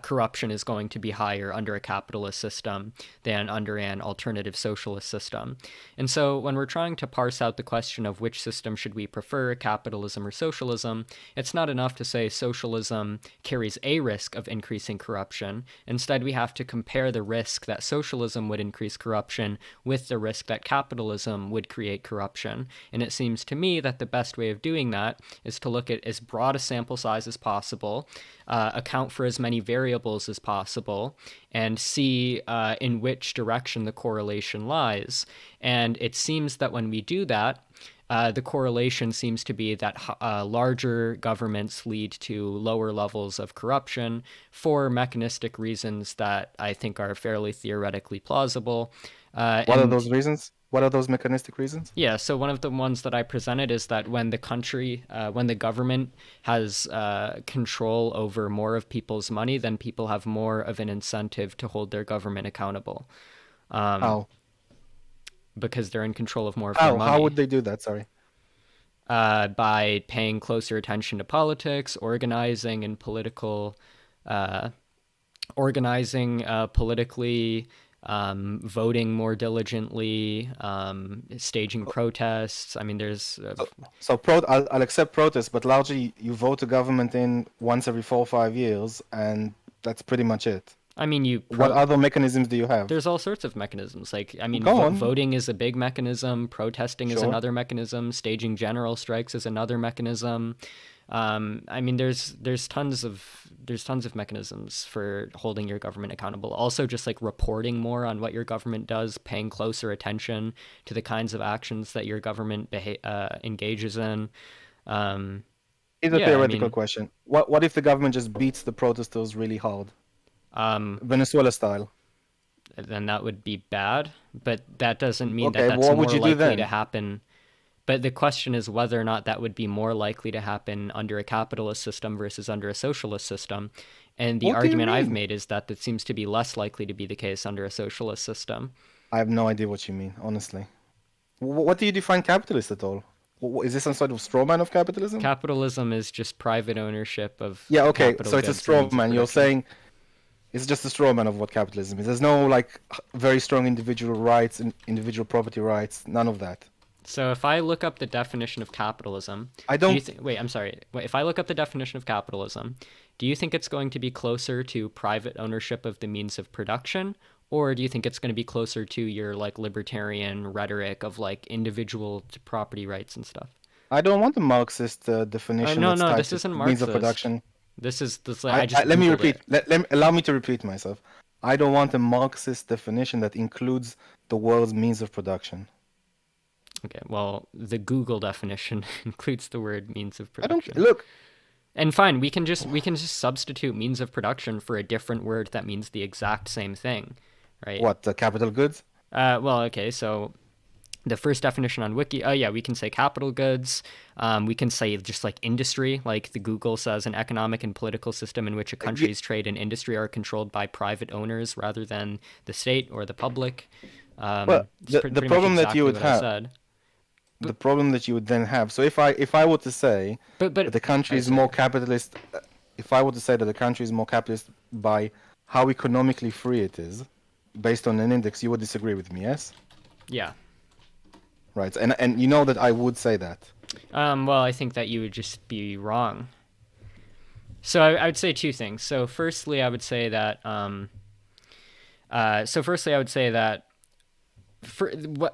corruption is going to be higher under a capitalist system than under an alternative socialist system. And so when we're trying to parse out the question of which system should we prefer, capitalism or socialism, it's not enough to say socialism carries a risk of increasing corruption. Instead, we have to compare the risk that socialism would increase corruption with the risk that capitalism would create corruption. And it seems to me that the best way of doing that is to look at as broad a sample size as possible, account for as many variables as possible, and see in which direction the correlation lies. And it seems that when we do that, the correlation seems to be that larger governments lead to lower levels of corruption for mechanistic reasons that I think are fairly theoretically plausible. What are those reasons? What are those mechanistic reasons? Yeah, so one of the ones that I presented is that when the government has control over more of people's money, then people have more of an incentive to hold their government accountable. How? Because they're in control of more of their money. How would they do that? Sorry. By paying closer attention to politics, organizing politically, voting more diligently, staging protests. I mean, there's I'll accept protests, but largely you vote a government in once every 4 or 5 years, and that's pretty much it. I mean, what other mechanisms do you have? There's all sorts of mechanisms. Like, I mean, Go on. voting is a big mechanism. Protesting is Sure. another mechanism. Staging general strikes is another mechanism. I mean, there's tons of mechanisms for holding your government accountable. Also, just like reporting more on what your government does, paying closer attention to the kinds of actions that your government engages in. Here's a theoretical question. What if the government just beats the protesters really hard? Venezuela style. then that would be bad. But that doesn't mean that Okay, that's what would more you do likely to then? happen. But the question is whether or not that would be more likely to happen under a capitalist system versus under a socialist system. And the What do you argument I've mean? made is that it seems to be less likely to be the case under a socialist system. I have no idea what you mean, honestly. What do you define capitalist at all? Is this some sort of straw man of capitalism? Capitalism is just private ownership of Yeah, okay, capital so it's a goods and straw means of man. You're production. saying it's just a straw man of what capitalism is. There's no like very strong individual rights and individual property rights, none of that. So if I look up the definition of capitalism, I do you don't think, wait, I'm sorry. Wait, if I look up the definition of capitalism, do you think it's going to be closer to private ownership of the means of production? Or do you think it's going to be closer to your like libertarian rhetoric of like individual property rights and stuff? I don't want a Marxist definition No, that's no, tied this to isn't means of Marxist. production. This I just Let me Googled repeat. it. Allow me to repeat myself. I don't want a Marxist definition that includes the world's means of production. Okay, well, the Google definition includes the word means of I don't production. look. And fine, we can just substitute means of production for a different word that means the exact same thing, right? What, capital goods? Well, okay, so the first definition on Wiki, oh yeah, we can say capital goods. We can say just like industry, like the Google says, an economic and political system in which a Y- country's trade and industry are controlled by private owners rather than the state or the public. Well, It's the pretty much problem that you exactly would what I have, said. the problem that you would then have. So if I were to say that But the country I is more sorry. capitalist, if I were to say that the country is more capitalist by how economically free it is, based on an index, you would disagree with me, yes? Yeah. Right. And you know that I would say that. Well, I think that you would just be wrong. So I would say two things. So firstly, I would say that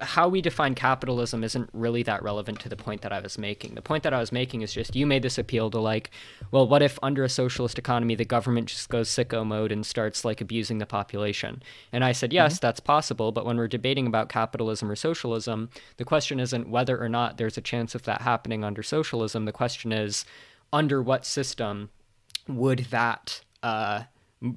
how we define capitalism isn't really that relevant to the point that I was making. The point that I was making is just you made this appeal to like, well, what if under a socialist economy the government just goes sicko mode and starts like abusing the population? And I said, Hmm. yes, that's possible, but when we're debating about capitalism or socialism, the question isn't whether or not there's a chance of that happening under socialism. The question is under what system would that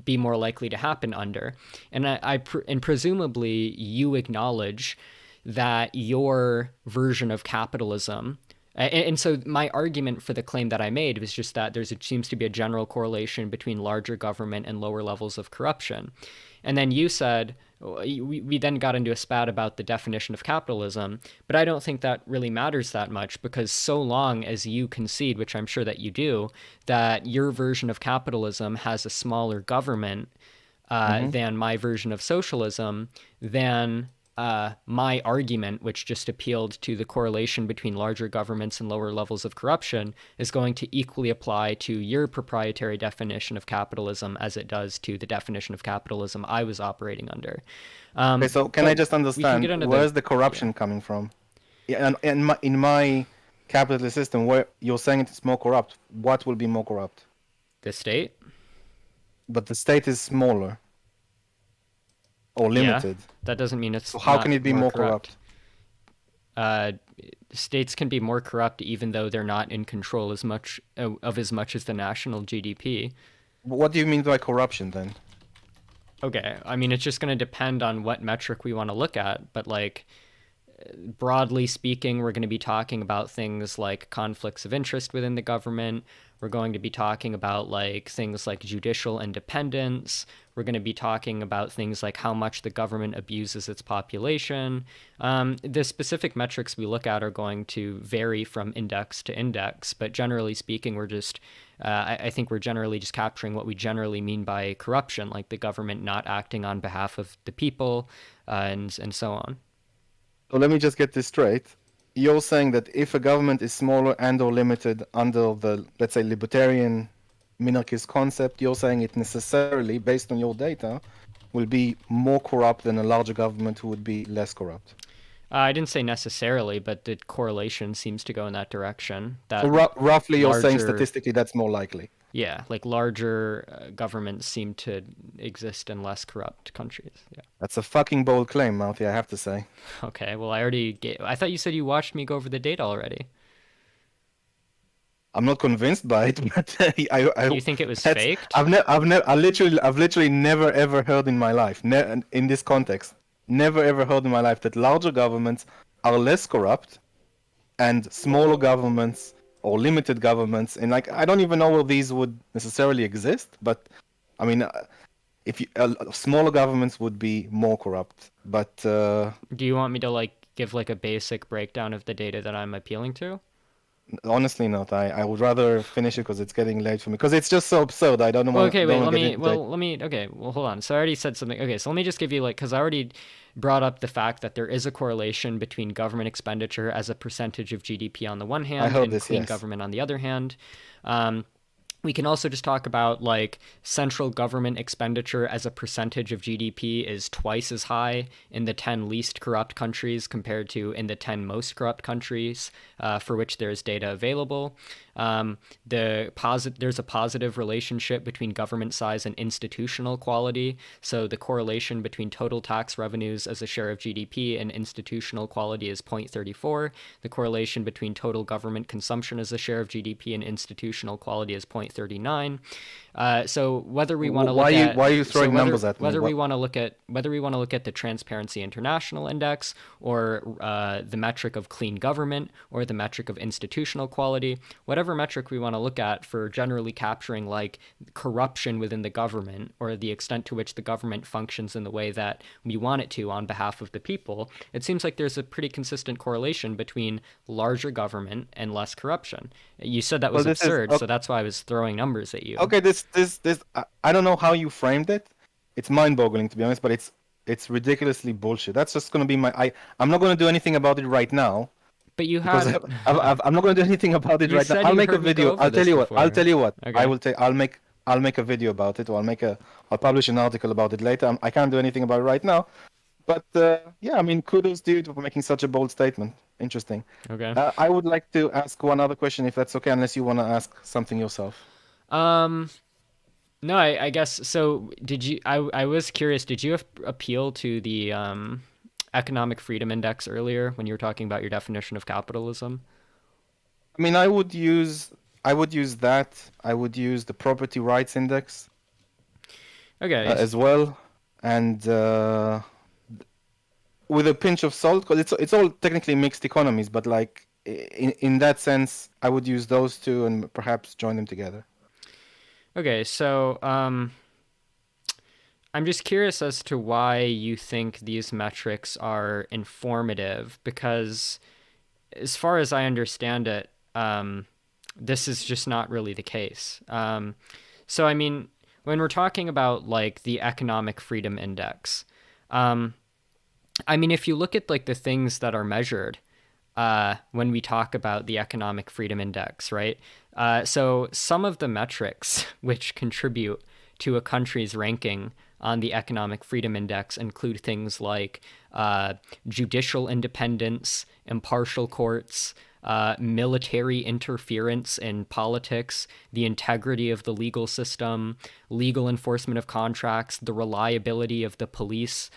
be more likely to happen under? And and presumably you acknowledge that your version of capitalism. And so my argument for the claim that I made was just that seems to be a general correlation between larger government and lower levels of corruption. And then you said, we then got into a spat about the definition of capitalism, but I don't think that really matters that much because so long as you concede, which I'm sure that you do, that your version of capitalism has a smaller government Hmm. than my version of socialism, then my argument, which just appealed to the correlation between larger governments and lower levels of corruption, is going to equally apply to your proprietary definition of capitalism as it does to the definition of capitalism I was operating under. Okay, so can I But just we can get understand into where's the yeah, corruption coming from? Yeah, and in my capitalist system, where you're saying it's more corrupt, what will be more corrupt? the state. But the state is smaller or Yeah, limited. that doesn't mean So it's how can not it be more more corrupt. corrupt? Uh, States can be more corrupt even though they're not in control as much as the national GDP. What do you mean by corruption then? Okay, I mean it's just going to depend on what metric we want to look at, but like broadly speaking, we're going to be talking about things like conflicts of interest within the government. We're going to be talking about like things like judicial independence. We're going to be talking about things like how much the government abuses its population. The specific metrics we look at are going to vary from index to index, but generally speaking, I think we're generally just capturing what we generally mean by corruption, like the government not acting on behalf of the people, and so on. So let me just get this straight. You're saying that if a government is smaller and or limited under the, let's say, libertarian minarchist concept, you're saying it necessarily, based on your data, will be more corrupt than a larger government who would be less corrupt. I didn't say necessarily, but the correlation seems to go in that direction. So That roughly you're saying larger, statistically that's more likely. yeah, like larger governments seem to exist in less corrupt countries. Yeah. That's a fucking bold claim, Mouthy, I have to say. Okay. Well, I thought you said you watched me go over the data already. I'm not convinced by it, but Do you think it was that's faked? I've literally never ever heard in my life, in this context, never ever heard in my life that larger governments are less corrupt and smaller governments or limited governments, and like I don't even know where these would necessarily exist, but I mean, if you, smaller governments would be more corrupt, but Do you want me to like give like a basic breakdown of the data that I'm appealing to? honestly not. I would rather finish it because it's getting late for me. Because it's just so absurd. I Well, okay, don't wait, want to get into it. okay, well, hold on. So I already said something. Okay, so let me just give you like, because I already brought up the fact that there is a correlation between government expenditure as a percentage of GDP on the one I hand heard and this, clean yes. government on the other hand. Um, we can also just talk about like central government expenditure as a percentage of GDP is twice as high in the 10 least corrupt countries compared to in the 10 most corrupt countries for which there is data available. There's a positive relationship between government size and institutional quality. So the correlation between total tax revenues as a share of GDP and institutional quality is 0.34. The correlation between total government consumption as a share of GDP and institutional quality is 0.39. So whether we want to look at Why are you throwing numbers at me? whether we What? want to look at the Transparency International Index or the metric of clean government or the metric of institutional quality, whatever metric we want to look at for generally capturing like corruption within the government or the extent to which the government functions in the way that we want it to on behalf of the people, it seems like there's a pretty consistent correlation between larger government and less corruption. You said that Well, was this is absurd, so that's why I was throwing numbers at you. okay. This. I don't know how you framed it. It's mind-boggling to be honest, but it's ridiculously bullshit. That's just gonna be my. I'm not gonna do anything about it right now But you because had I'm not gonna do anything about it you right now. said I'll you make a heard me go video. over I'll tell this you what. I'll before. tell you what. I Okay. will take. I'll make a video about it, or I'll publish an article about it later. I can't do anything about it right now. But yeah, I mean, kudos to you for making such a bold statement. Interesting. Okay. I would like to ask one other question, if that's okay, unless you want to ask something yourself. Um no, I guess so. Did you I was curious, did you appeal to the economic freedom index earlier when you were talking about your definition of capitalism? I mean, I would use that. I would use the property rights index Okay. as well, and with a pinch of salt, because it's all technically mixed economies, but like in that sense, I would use those two and perhaps join them together. Okay, so I'm just curious as to why you think these metrics are informative because as far as I understand it, this is just not really the case. So, I mean, when we're talking about like the economic freedom index, um, I mean, if you look at like the things that are measured when we talk about the economic freedom index, right? So some of the metrics which contribute to a country's ranking on the economic freedom index include things like judicial independence, impartial courts, military interference in politics, the integrity of the legal system, legal enforcement of contracts, the reliability of the police,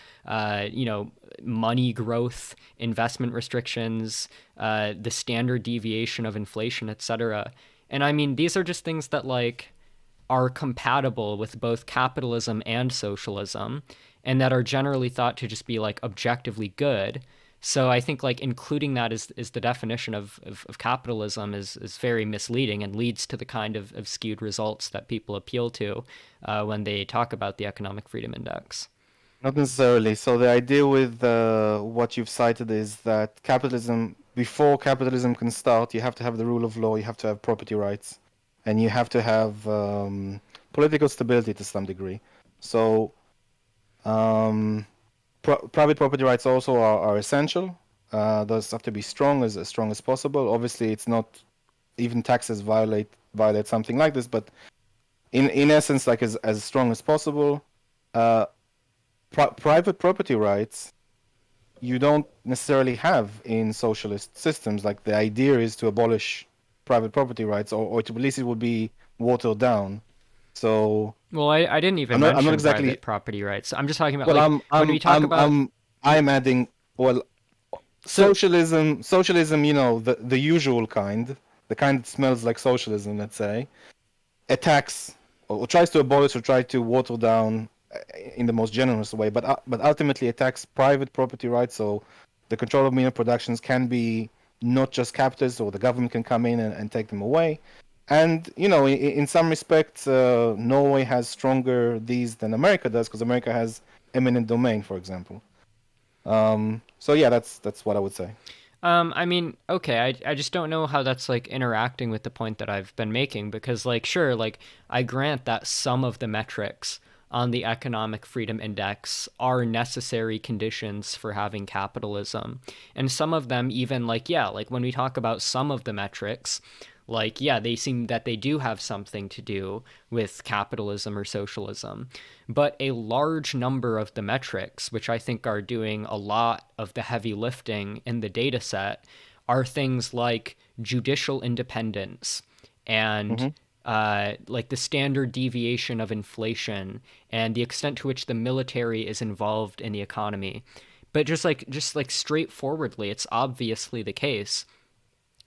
money growth, investment restrictions, the standard deviation of inflation, etc. And I mean, these are just things that like are compatible with both capitalism and socialism and that are generally thought to just be like objectively good. So I think like including that is the definition of capitalism is very misleading and leads to the kind of skewed results that people appeal to when they talk about the economic freedom index. Not necessarily. So the idea with what you've cited is that before capitalism can start, you have to have the rule of law, you have to have property rights, and you have to have political stability to some degree. So private property rights also are essential. Those have to be strong as possible. Obviously, it's not even taxes violate something like this, but in essence, like as strong as possible. Uh, Private property rights you don't necessarily have in socialist systems. Like the idea is to abolish private property rights, or at least it would be watered down. So Well, I didn't even I'm not mention exactly. private property rights. I'm just talking about Well, like when we talk about I'm adding. Well, so socialism. You know, the usual kind, the kind that smells like socialism, let's say, attacks or tries to abolish or try to water down in the most generous way, but ultimately attacks private property rights. So the control of mineral productions can be not just capitalists, or the government can come in and take them away. And in some respects, Norway has stronger these than America does, because America has eminent domain, for example. So yeah, that's what I would say. I mean, okay, I just don't know how that's like interacting with the point that I've been making, because like sure, like I grant that some of the metrics on the economic freedom index are necessary conditions for having capitalism. And some of them even like yeah, like when we talk about some of the metrics, like yeah, they seem that they do have something to do with capitalism or socialism. But a large number of the metrics, which I think are doing a lot of the heavy lifting in the data set, are things like judicial independence and like the standard deviation of inflation and the extent to which the military is involved in the economy. But just like straightforwardly, it's obviously the case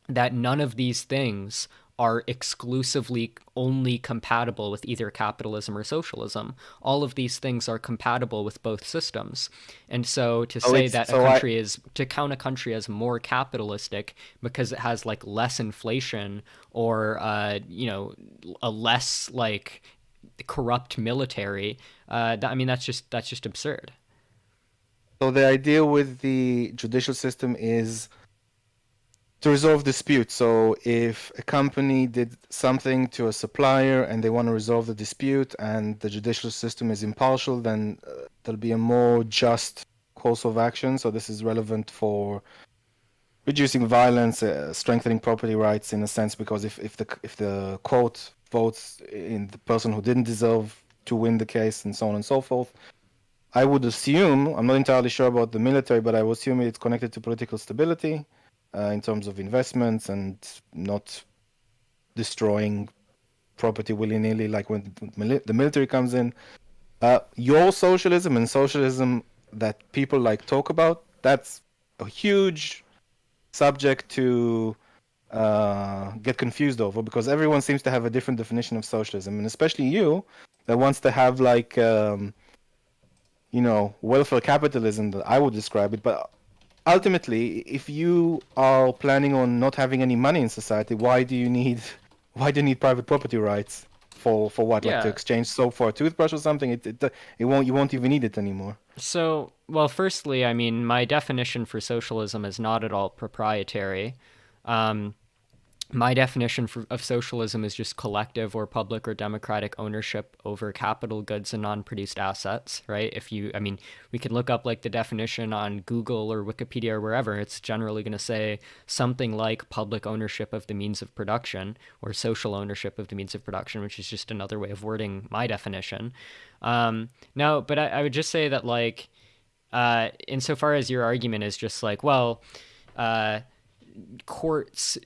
that none of these things are exclusively only compatible with either capitalism or socialism. All of these things are compatible with both systems. And so to say that to count a country as more capitalistic because it has like less inflation or a less like corrupt military, I mean that's just absurd. So the idea with the judicial system is to resolve disputes. So if a company did something to a supplier and they want to resolve the dispute and the judicial system is impartial, then there'll be a more just course of action. So this is relevant for reducing violence, strengthening property rights in a sense, because if the court votes in the person who didn't deserve to win the case and so on and so forth, I would assume, I'm not entirely sure about the military, but I would assume it's connected to political stability. In terms of investments and not destroying property willy-nilly, like when the military comes in. Your socialism and socialism that people like talk about, that's a huge subject to get confused over, because everyone seems to have a different definition of socialism, and especially you that wants to have like welfare capitalism, that I would describe it. But ultimately, if you are planning on not having any money in society, why do you need private property rights for what? Yeah. Like to exchange soap for a toothbrush or something? You won't even need it anymore. So, well, firstly, I mean, my definition for socialism is not at all proprietary. My definition of socialism is just collective or public or democratic ownership over capital goods and non-produced assets, right? We can look up like the definition on Google or Wikipedia or wherever. It's generally going to say something like public ownership of the means of production or social ownership of the means of production, which is just another way of wording my definition. No, but I would just say that like, insofar as your argument is just like, well, courts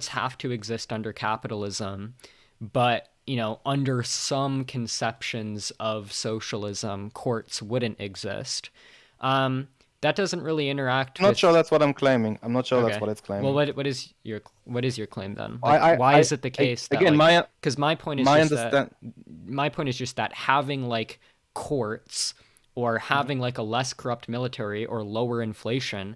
have to exist under capitalism, but under some conceptions of socialism courts wouldn't exist. That doesn't really interact. I'm not sure that's what I'm claiming. I'm not sure Okay. that's what it's claiming. Well, what is your claim then? Like, why is it the case that again, because my point is just that having like courts or having like a less corrupt military or lower inflation,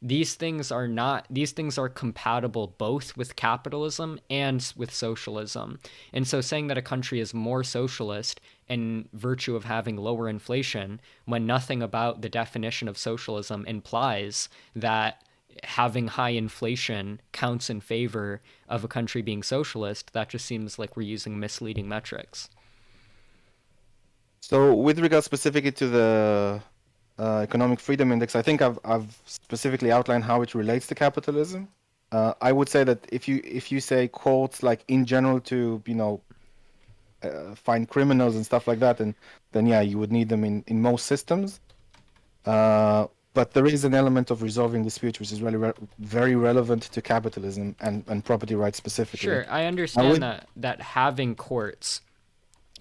these things are compatible both with capitalism and with socialism. And so saying that a country is more socialist in virtue of having lower inflation, when nothing about the definition of socialism implies that having high inflation counts in favor of a country being socialist, that just seems like we're using misleading metrics. So with regard specifically to the economic freedom index, I think I've specifically outlined how it relates to capitalism. I would say that if you say courts like in general to find criminals and stuff like that, and then yeah, you would need them in most systems. But there is an element of resolving disputes which is really very relevant to capitalism and property rights specifically. Sure, I understand that having courts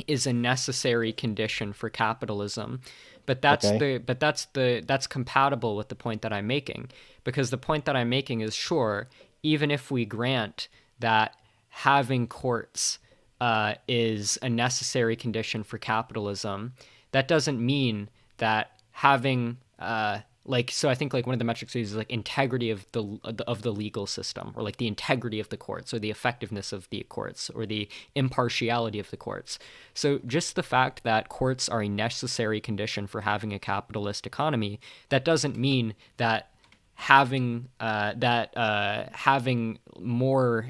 is a necessary condition for capitalism, but that's compatible with the point that I'm making, because the point that I'm making is, sure, even if we grant that having courts is a necessary condition for capitalism, that doesn't mean that having so I think like one of the metrics we use is like integrity of the legal system, or like the integrity of the courts, or the effectiveness of the courts, or the impartiality of the courts. So just the fact that courts are a necessary condition for having a capitalist economy, that doesn't mean that having having more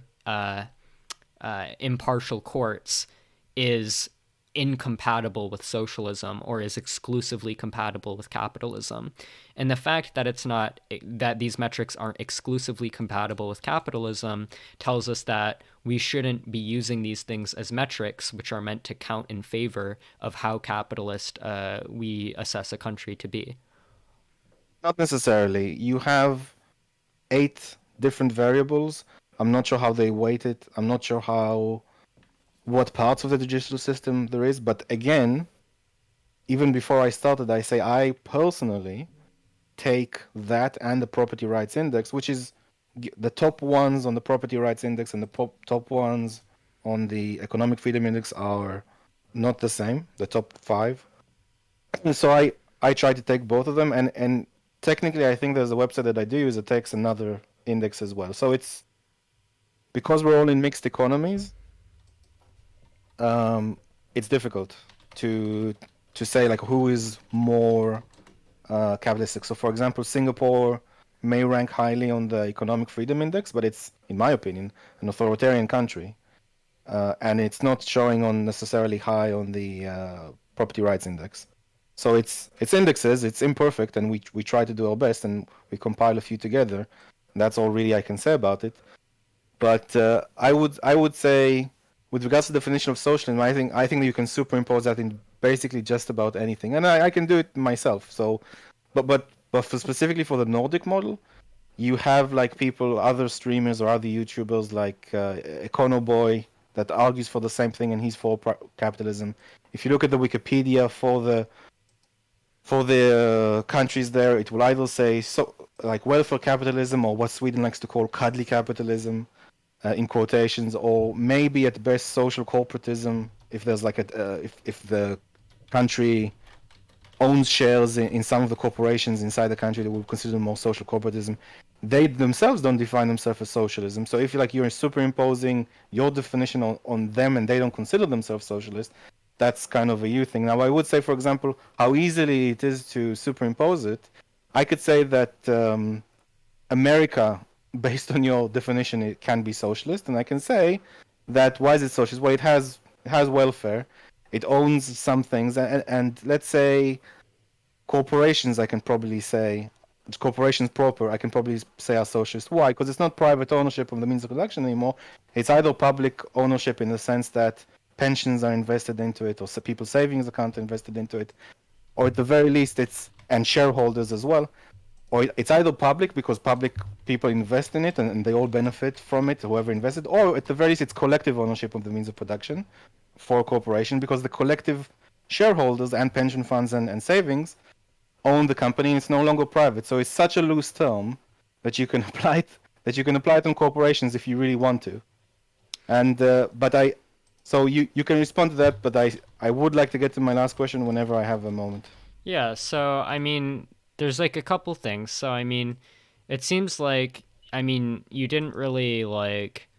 impartial courts is incompatible with socialism or is exclusively compatible with capitalism. And the fact that that these metrics aren't exclusively compatible with capitalism tells us that we shouldn't be using these things as metrics which are meant to count in favor of how capitalist we assess a country to be. Not necessarily. You have 8 different variables. I'm not sure how they weight it. I'm not sure what parts of the judicial system there is. But again, even before I started, I say I personally take that and the property rights index, which is the top ones on the property rights index and the top ones on the economic freedom index are not the same, the top 5. And so I try to take both of them, and technically I think there's a website that I do use that takes another index as well. So it's because we're all in mixed economies, it's difficult to say like who is more capitalistic. So for example, Singapore may rank highly on the economic freedom index, but it's, in my opinion, an authoritarian country, and it's not showing on necessarily high on the property rights index. So it's indexes, it's imperfect, and we try to do our best, and we compile a few together. That's all really I can say about it. But I would say, with regards to the definition of socialism, I think that you can superimpose that in basically just about anything, and I can do it myself. So, but specifically for the Nordic model, you have like people, other streamers or other YouTubers like Econoboy that argues for the same thing, and he's for capitalism. If you look at the Wikipedia for the countries there, it will either say like welfare capitalism, or what Sweden likes to call cuddly capitalism, in quotations, or maybe at best social corporatism if there's like if the country owns shares in some of the corporations inside the country that would consider more social corporatism. They themselves don't define themselves as socialism. So if you're superimposing your definition on them and they don't consider themselves socialist, that's kind of a you thing. Now I would say, for example, how easily it is to superimpose it. I could say that America, based on your definition, it can be socialist, and I can say that why is it socialist? Well, it has welfare, it owns some things, and let's say corporations, I can probably say corporations proper, I can probably say are socialist. Why? Because it's not private ownership of the means of production anymore. It's either public ownership in the sense that pensions are invested into it, or people's savings account are invested into it, or at the very least and shareholders as well. Or it's either public because public people invest in it and they all benefit from it, whoever invested, or at the very least it's collective ownership of the means of production for a corporation, because the collective shareholders and pension funds and savings own the company, and it's no longer private. So it's such a loose term that you can apply it on corporations if you really want to. And so you can respond to that, but I would like to get to my last question whenever I have a moment. Yeah, so I mean, there's like a couple things. So I mean, it seems like, I mean, you didn't really like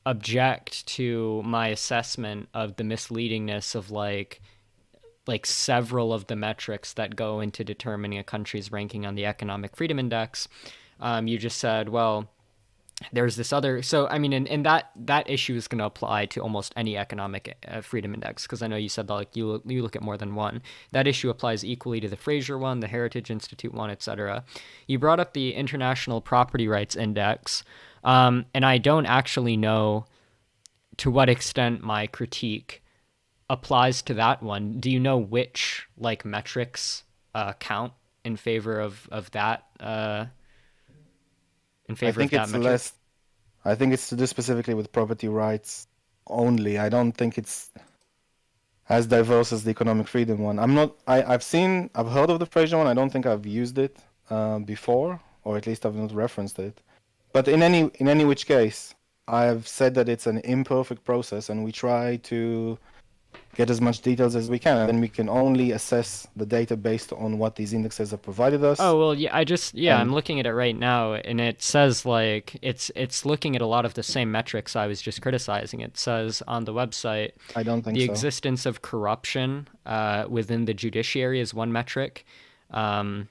object to my assessment of the misleadingness of like several of the metrics that go into determining a country's ranking on the Economic Freedom Index. You just said, well, there's this other, so I mean, and that issue is going to apply to almost any economic freedom index, because I know you said that like you look at more than one. That issue applies equally to the Fraser one, the Heritage Institute one, etc. You brought up the International Property Rights Index, and I don't actually know to what extent my critique applies to that one. Do you know which like metrics count in favor of that? In favor of that metric? I think it's to do specifically with property rights only. I don't think it's as diverse as the economic freedom one. I've heard of the Fraser one. I don't think I've used it before, or at least I've not referenced it. But in any which case, I've said that it's an imperfect process, and we try to get as much details as we can, and then we can only assess the data based on what these indexes have provided us. Oh, well, yeah, I'm And looking at it right now, and it says like it's looking at a lot of the same metrics I was just criticizing. It says on the website I don't think the so. existence of corruption within the judiciary is one metric. Um,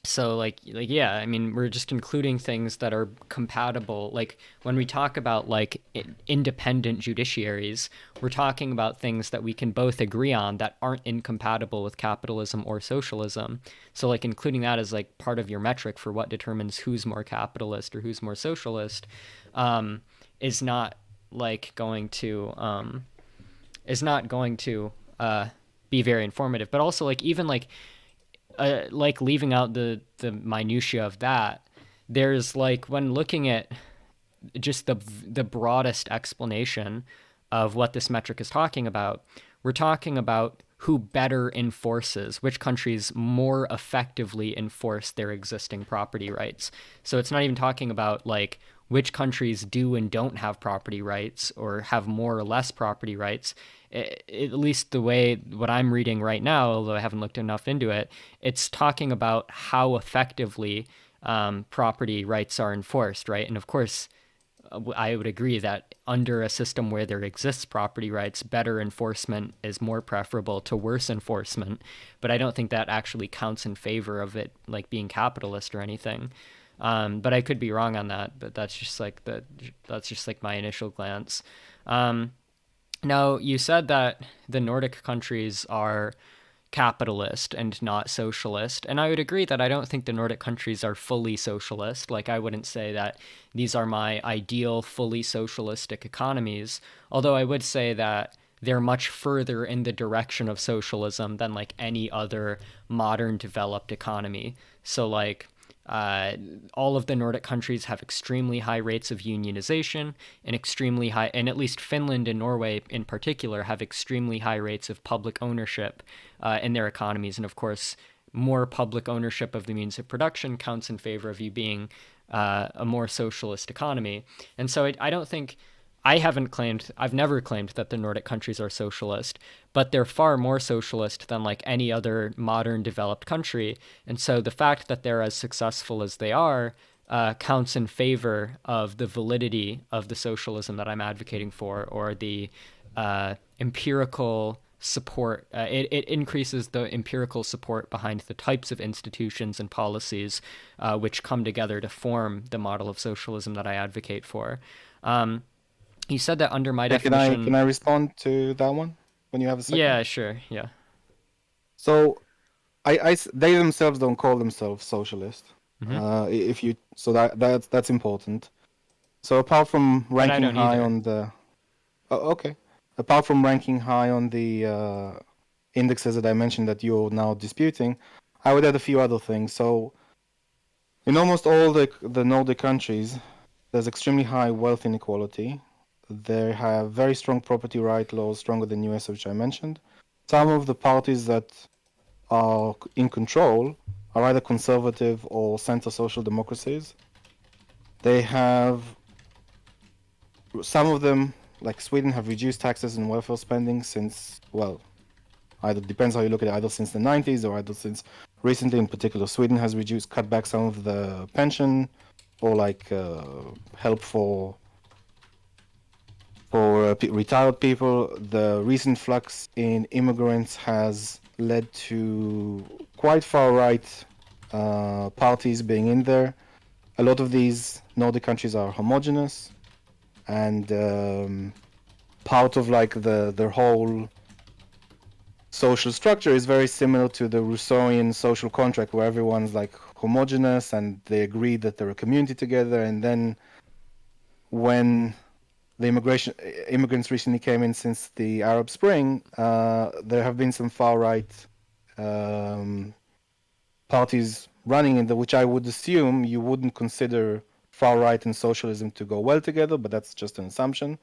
so like yeah, I mean, we're just including things that are compatible. Like when we talk about like independent judiciaries, we're talking about things that we can both agree on that aren't incompatible with capitalism or socialism. So like including that as like part of your metric for what determines who's more capitalist or who's more socialist, um, is not like going to is not going to be very informative. But also like leaving out the minutia of that, there's like when looking at just the broadest explanation of what this metric is talking about, we're talking about who better enforces, which countries more effectively enforce their existing property rights. So it's not even talking about like which countries do and don't have property rights or have more or less property rights. At least the way what I'm reading right now, although I haven't looked enough into it, it's talking about how effectively property rights are enforced, right? And of course, I would agree that under a system where there exists property rights, better enforcement is more preferable to worse enforcement. But I don't think that actually counts in favor of it like being capitalist or anything. But I could be wrong on that. But that's just like my initial glance. Now you said that the Nordic countries are capitalist and not socialist. And I would agree that I don't think the Nordic countries are fully socialist. Like, I wouldn't say that these are my ideal, fully socialistic economies. Although I would say that they're much further in the direction of socialism than like any other modern developed economy. So, like, all of the Nordic countries have extremely high rates of unionization and extremely high, and at least Finland and Norway in particular have extremely high rates of public ownership in their economies. And of course, more public ownership of the means of production counts in favor of you being a more socialist economy. And so I don't think I've never claimed that the Nordic countries are socialist, but they're far more socialist than like any other modern developed country. And so the fact that they're as successful as they are counts in favor of the validity of the socialism that I'm advocating for, or the empirical support. It increases the empirical support behind the types of institutions and policies which come together to form the model of socialism that I advocate for. You said that under my Yeah, definition. can I respond to that one when you have a second? Yeah, sure. Yeah. So they themselves don't call themselves socialist. If you so that's important. So apart from But I ranking don't high either. on the okay, apart from ranking high on the indexes that I mentioned that you're now disputing, I would add a few other things. So in almost all the Nordic countries, there's extremely high wealth inequality. They have very strong property right laws, stronger than US, which I mentioned. Some of the parties that are in control are either conservative or center social democracies. They have, some of them, like Sweden, have reduced taxes and welfare spending since, well, either depends how you look at it, either since the 90s or either since recently. In particular, Sweden has cut back some of the pension or like help for retired people. The recent flux in immigrants has led to quite far-right parties being in there. A lot of these Nordic countries are homogenous, and part of like their whole social structure is very similar to the Rousseauian social contract, where everyone's like homogenous and they agree that they're a community together. And then when the immigrants recently came in since the Arab Spring, there have been some far-right parties running in which I would assume you wouldn't consider far-right and socialism to go well together, but that's just an assumption.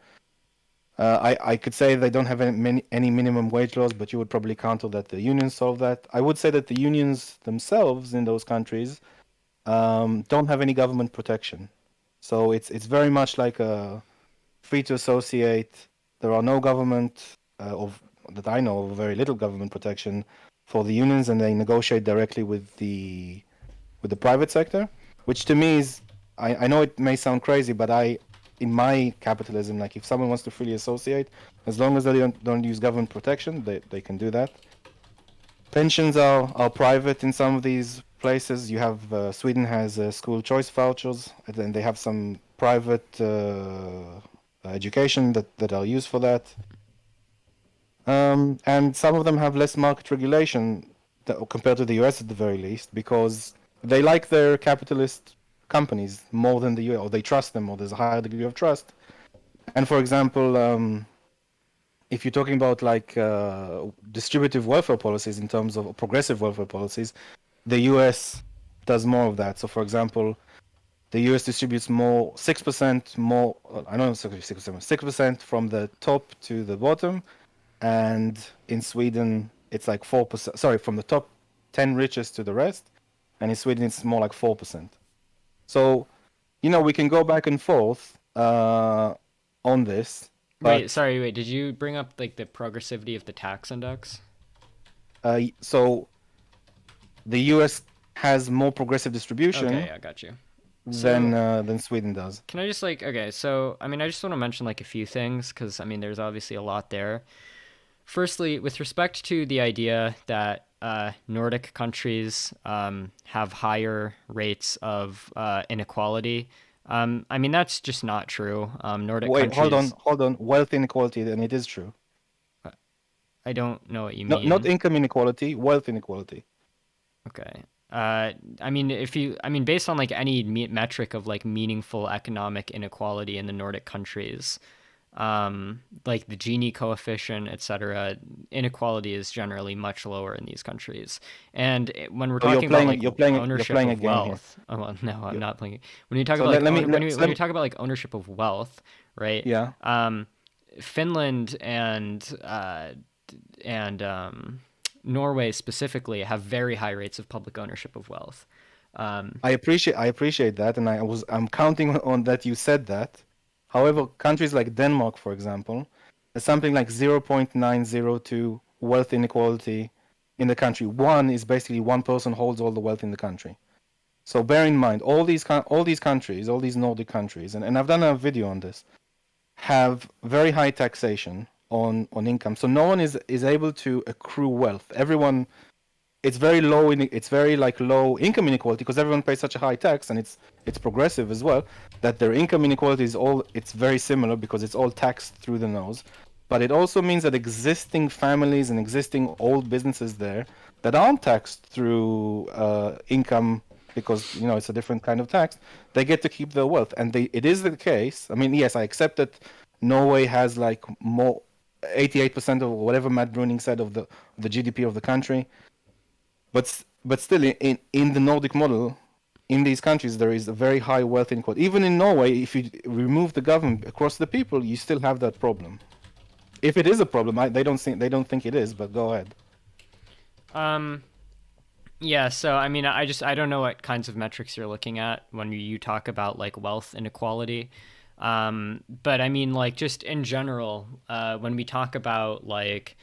I could say they don't have any minimum wage laws, but you would probably counter that the unions solve that. I would say that the unions themselves in those countries don't have any government protection. So it's very much like a free to associate. There are no government of that I know of, very little government protection for the unions, and they negotiate directly with the private sector, which to me is, I know it may sound crazy, but in my capitalism, like if someone wants to freely associate, as long as they don't use government protection, they can do that. Pensions are private in some of these places. You have Sweden has school choice vouchers, and then they have some private education that are used for that. And some of them have less market regulation compared to the US at the very least, because they like their capitalist companies more than the US, or they trust them, or there's a higher degree of trust. And for example, if you're talking about like distributive welfare policies in terms of progressive welfare policies, the US does more of that. So for example, the US distributes more, 6% more, I don't know, 6% from the top to the bottom. And in Sweden, it's like 4%. Sorry, from the top 10 richest to the rest. And in Sweden, it's more like 4%. So, we can go back and forth on this. Wait, But sorry, wait. Did you bring up like the progressivity of the tax index? so the US has more progressive distribution Okay, I got you. So than Sweden does. can I just like okay, so I mean I just want to mention like a few things because I mean there's obviously a lot there. Firstly, with respect to the idea that Nordic countries have higher rates of inequality, I mean that's just not true. Nordic Wait, hold on, countries, hold on. Wealth inequality, and it is true. I don't know what you Not mean. income inequality, wealth inequality. Okay. I mean, I mean, based on like any metric of like meaningful economic inequality in the Nordic countries, like the Gini coefficient, etc., inequality is generally much lower in these countries. And when we're So talking about like you're ownership playing a of game here. wealth, oh, well, no, I'm You- not playing. When you talk So about like let when you me, talk about like ownership of wealth, right? yeah. Finland and Norway specifically have very high rates of public ownership of wealth. Um, I appreciate that, and I'm counting on that you said that. However, countries like Denmark, for example, there's something like 0.902 wealth inequality in the country. One is basically one person holds all the wealth in the country. So bear in mind, all these countries, all these Nordic countries, and I've done a video on this, have very high taxation on income. So no one is able to accrue wealth. Everyone, it's very low it's very like low income inequality because everyone pays such a high tax, and it's progressive as well, that their income inequality it's very similar because it's all taxed through the nose. But it also means that existing families and existing old businesses there that aren't taxed through income, because it's a different kind of tax, they get to keep their wealth. And it is the case. I mean, yes, I accept that Norway has like more 88% of whatever Matt Bruning said of the GDP of the country. But still, in the Nordic model, in these countries, there is a very high wealth inequality. Even in Norway, if you remove the government across the people, you still have that problem. If it is a problem, they don't think it is. But go ahead. um, yeah, so I mean, I don't know what kinds of metrics you're looking at when you talk about like wealth inequality. But I mean, like just in general, when we talk about like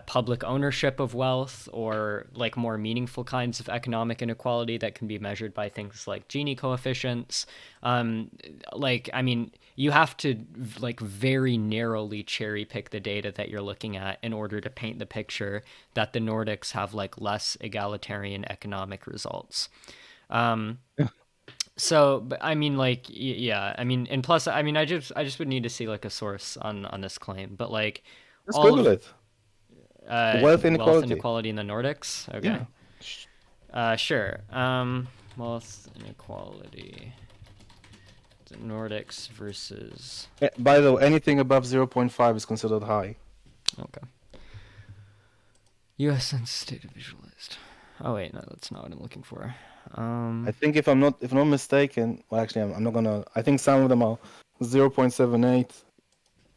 public ownership of wealth or like more meaningful kinds of economic inequality that can be measured by things like Gini coefficients. Like, I mean, you have to like very narrowly cherry pick the data that you're looking at in order to paint the picture that the Nordics have like less egalitarian economic results. Um, so, but I mean, like, yeah, I mean, and plus, I mean, I just would need to see like a source on this claim, but like, Just all Google of it. Wealth wealth inequality. inequality in the Nordics. Okay. Yeah. Sure. Wealth inequality. The Nordics versus. By the way, anything above 0.5 is considered high. Okay. U.S. Census data visualized. Oh wait, no, that's not what I'm looking for. I think if I'm not mistaken, well, actually, I'm not gonna. I think some of them are 0.78.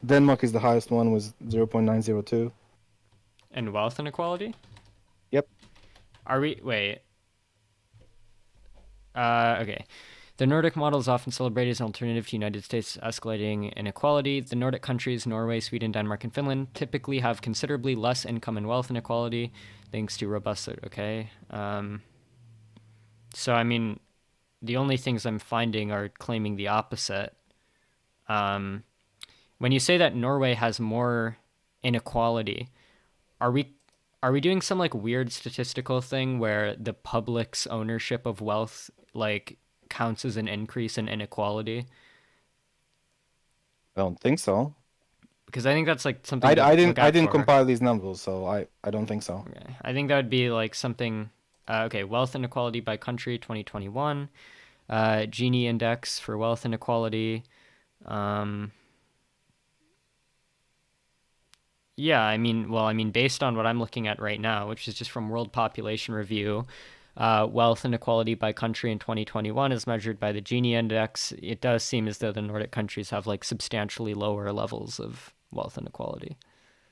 Denmark is the highest one with 0.902. And wealth inequality. Yep. Are we? Wait. Okay. The Nordic model is often celebrated as an alternative to the United States' escalating inequality. The Nordic countries, Norway, Sweden, Denmark, and Finland, typically have considerably less income and wealth inequality, thanks to robust. Okay. So I mean, the only things I'm finding are claiming the opposite. When you say that Norway has more inequality, are we doing some like weird statistical thing where the public's ownership of wealth like counts as an increase in inequality? I don't think so. Because I think that's like something I to look didn't out for. compile these numbers, so I don't think so. Okay. I think that would be like something. Okay, wealth inequality by country 2021, Gini index for wealth inequality. Yeah, I mean, based on what I'm looking at right now, which is just from World Population Review, wealth inequality by country in 2021 is measured by the Gini index. It does seem as though the Nordic countries have like substantially lower levels of wealth inequality.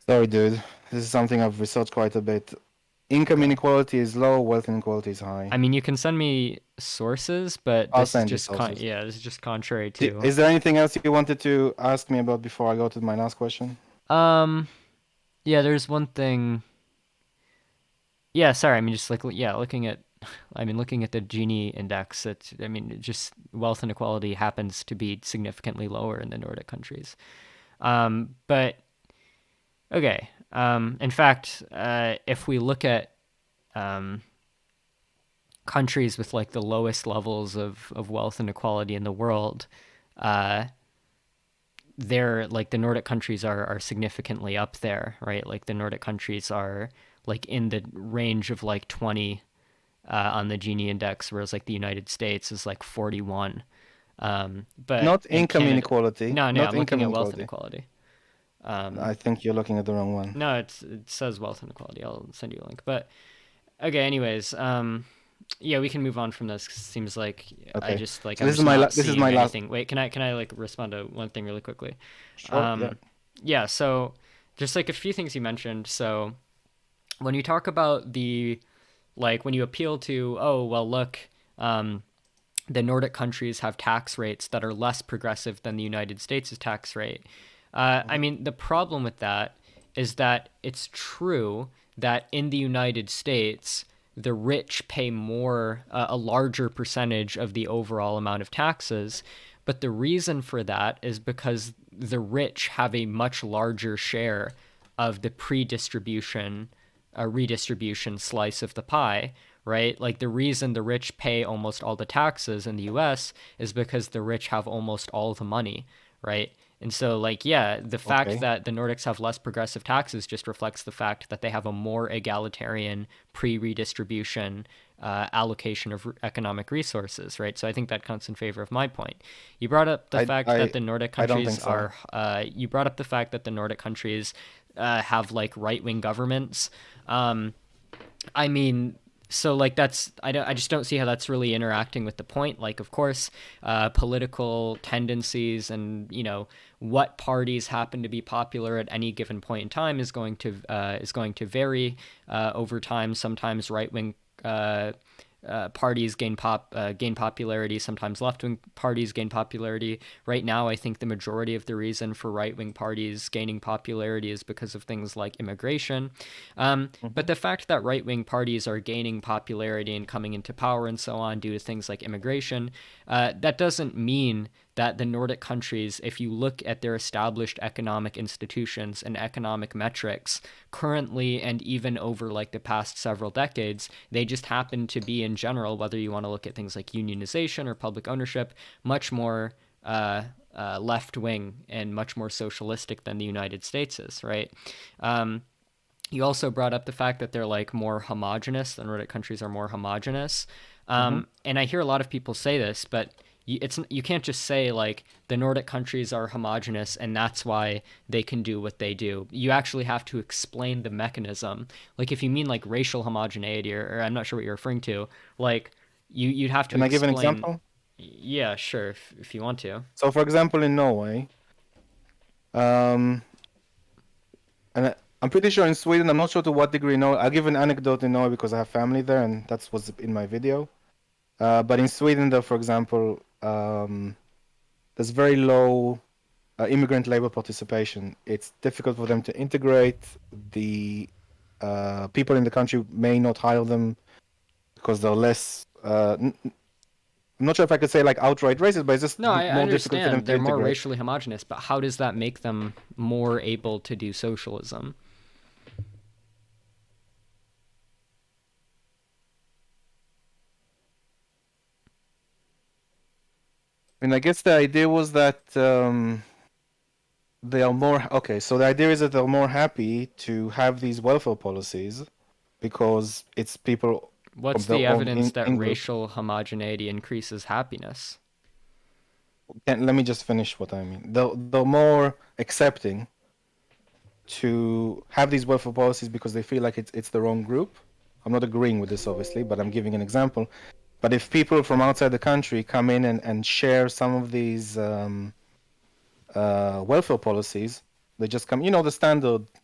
Sorry, dude. This is something I've researched quite a bit. Income Okay. inequality is low, wealth inequality is high. I mean, you can send me sources, but I'll this is send you just sources. this is just contrary to. Is there anything else you wanted to ask me about before I go to my last question? Yeah, there's one thing. Yeah, sorry. I mean, just like looking at, looking at the Gini index. Just wealth inequality happens to be significantly lower in the Nordic countries. But okay. In fact, if we look at countries with like the lowest levels of wealth inequality in the world, they're like the Nordic countries are significantly up there, right? Like the Nordic countries are like in the range of like 20 on the Gini index, whereas like the United States is like 41. But Not in income Canada, inequality. no, Not I'm looking income at wealth inequality. inequality. I think you're looking at the wrong one. No, it says wealth inequality. I'll send you a link. But okay, anyways, yeah, we can move on from this. Seems like I Okay. just like So I'm this is just my not this is seeing my last. anything. Wait, can I like respond to one thing really quickly? Sure. Yeah. Yeah, so just like a few things you mentioned. So when you talk about the like when you appeal to, oh, well, look, the Nordic countries have tax rates that are less progressive than the United States' tax rate. I mean, the problem with that is that it's true that in the United States, the rich pay more, a larger percentage of the overall amount of taxes. But the reason for that is because the rich have a much larger share of the redistribution slice of the pie, right? Like the reason the rich pay almost all the taxes in the US is because the rich have almost all the money, right? And so, like, yeah, the fact Okay. that the Nordics have less progressive taxes just reflects the fact that they have a more egalitarian pre-redistribution allocation of economic resources, right? So I think that counts in favor of my point. You brought up the fact that the Nordic I don't think countries so. you brought up the fact that the Nordic countries have like right-wing governments. I mean, so like I just don't see how that's really interacting with the point. Like, of course, political tendencies and what parties happen to be popular at any given point in time is going to vary over time. Sometimes right wing parties gain popularity. Sometimes left wing parties gain popularity. Right now, I think the majority of the reason for right wing parties gaining popularity is because of things like immigration. But the fact that right wing parties are gaining popularity and coming into power and so on due to things like immigration, that doesn't mean that the Nordic countries, if you look at their established economic institutions and economic metrics currently and even over like the past several decades, they just happen to be in general, whether you want to look at things like unionization or public ownership, much more left wing and much more socialistic than the United States is, right? You also brought up the fact that they're like more homogenous. The Nordic countries are more homogenous. And I hear a lot of people say this, but you can't just say like the Nordic countries are homogenous and that's why they can do what they do. You actually have to explain the mechanism. Like if you mean like racial homogeneity, or I'm not sure what you're referring to, like you'd have to Can I give an explain. example? Yeah, sure, if you want to. So, for example, in Norway, and I'm pretty sure in Sweden, I'm not sure to what degree. No, I'll give an anecdote in Norway because I have family there, and that's what's in my video. But in Sweden, though, for example, there's very low immigrant labor participation. It's difficult for them to integrate. The people in the country may not hire them because they're less. I'm not sure if I could say like outright racist, but it's just No, I more difficult for them understand to they're more integrate. racially homogenous, but how does that make them more able to do socialism? I mean, I guess the idea was that they are more okay. So the idea is that they're more happy to have these welfare policies because it's people What's of their the own evidence that in group. racial homogeneity increases happiness? Let me just finish what I mean. They're more accepting to have these welfare policies because they feel like it's the wrong group. I'm not agreeing with this, obviously, but I'm giving an example. But if people from outside the country come in and share some of these welfare policies, they just come, the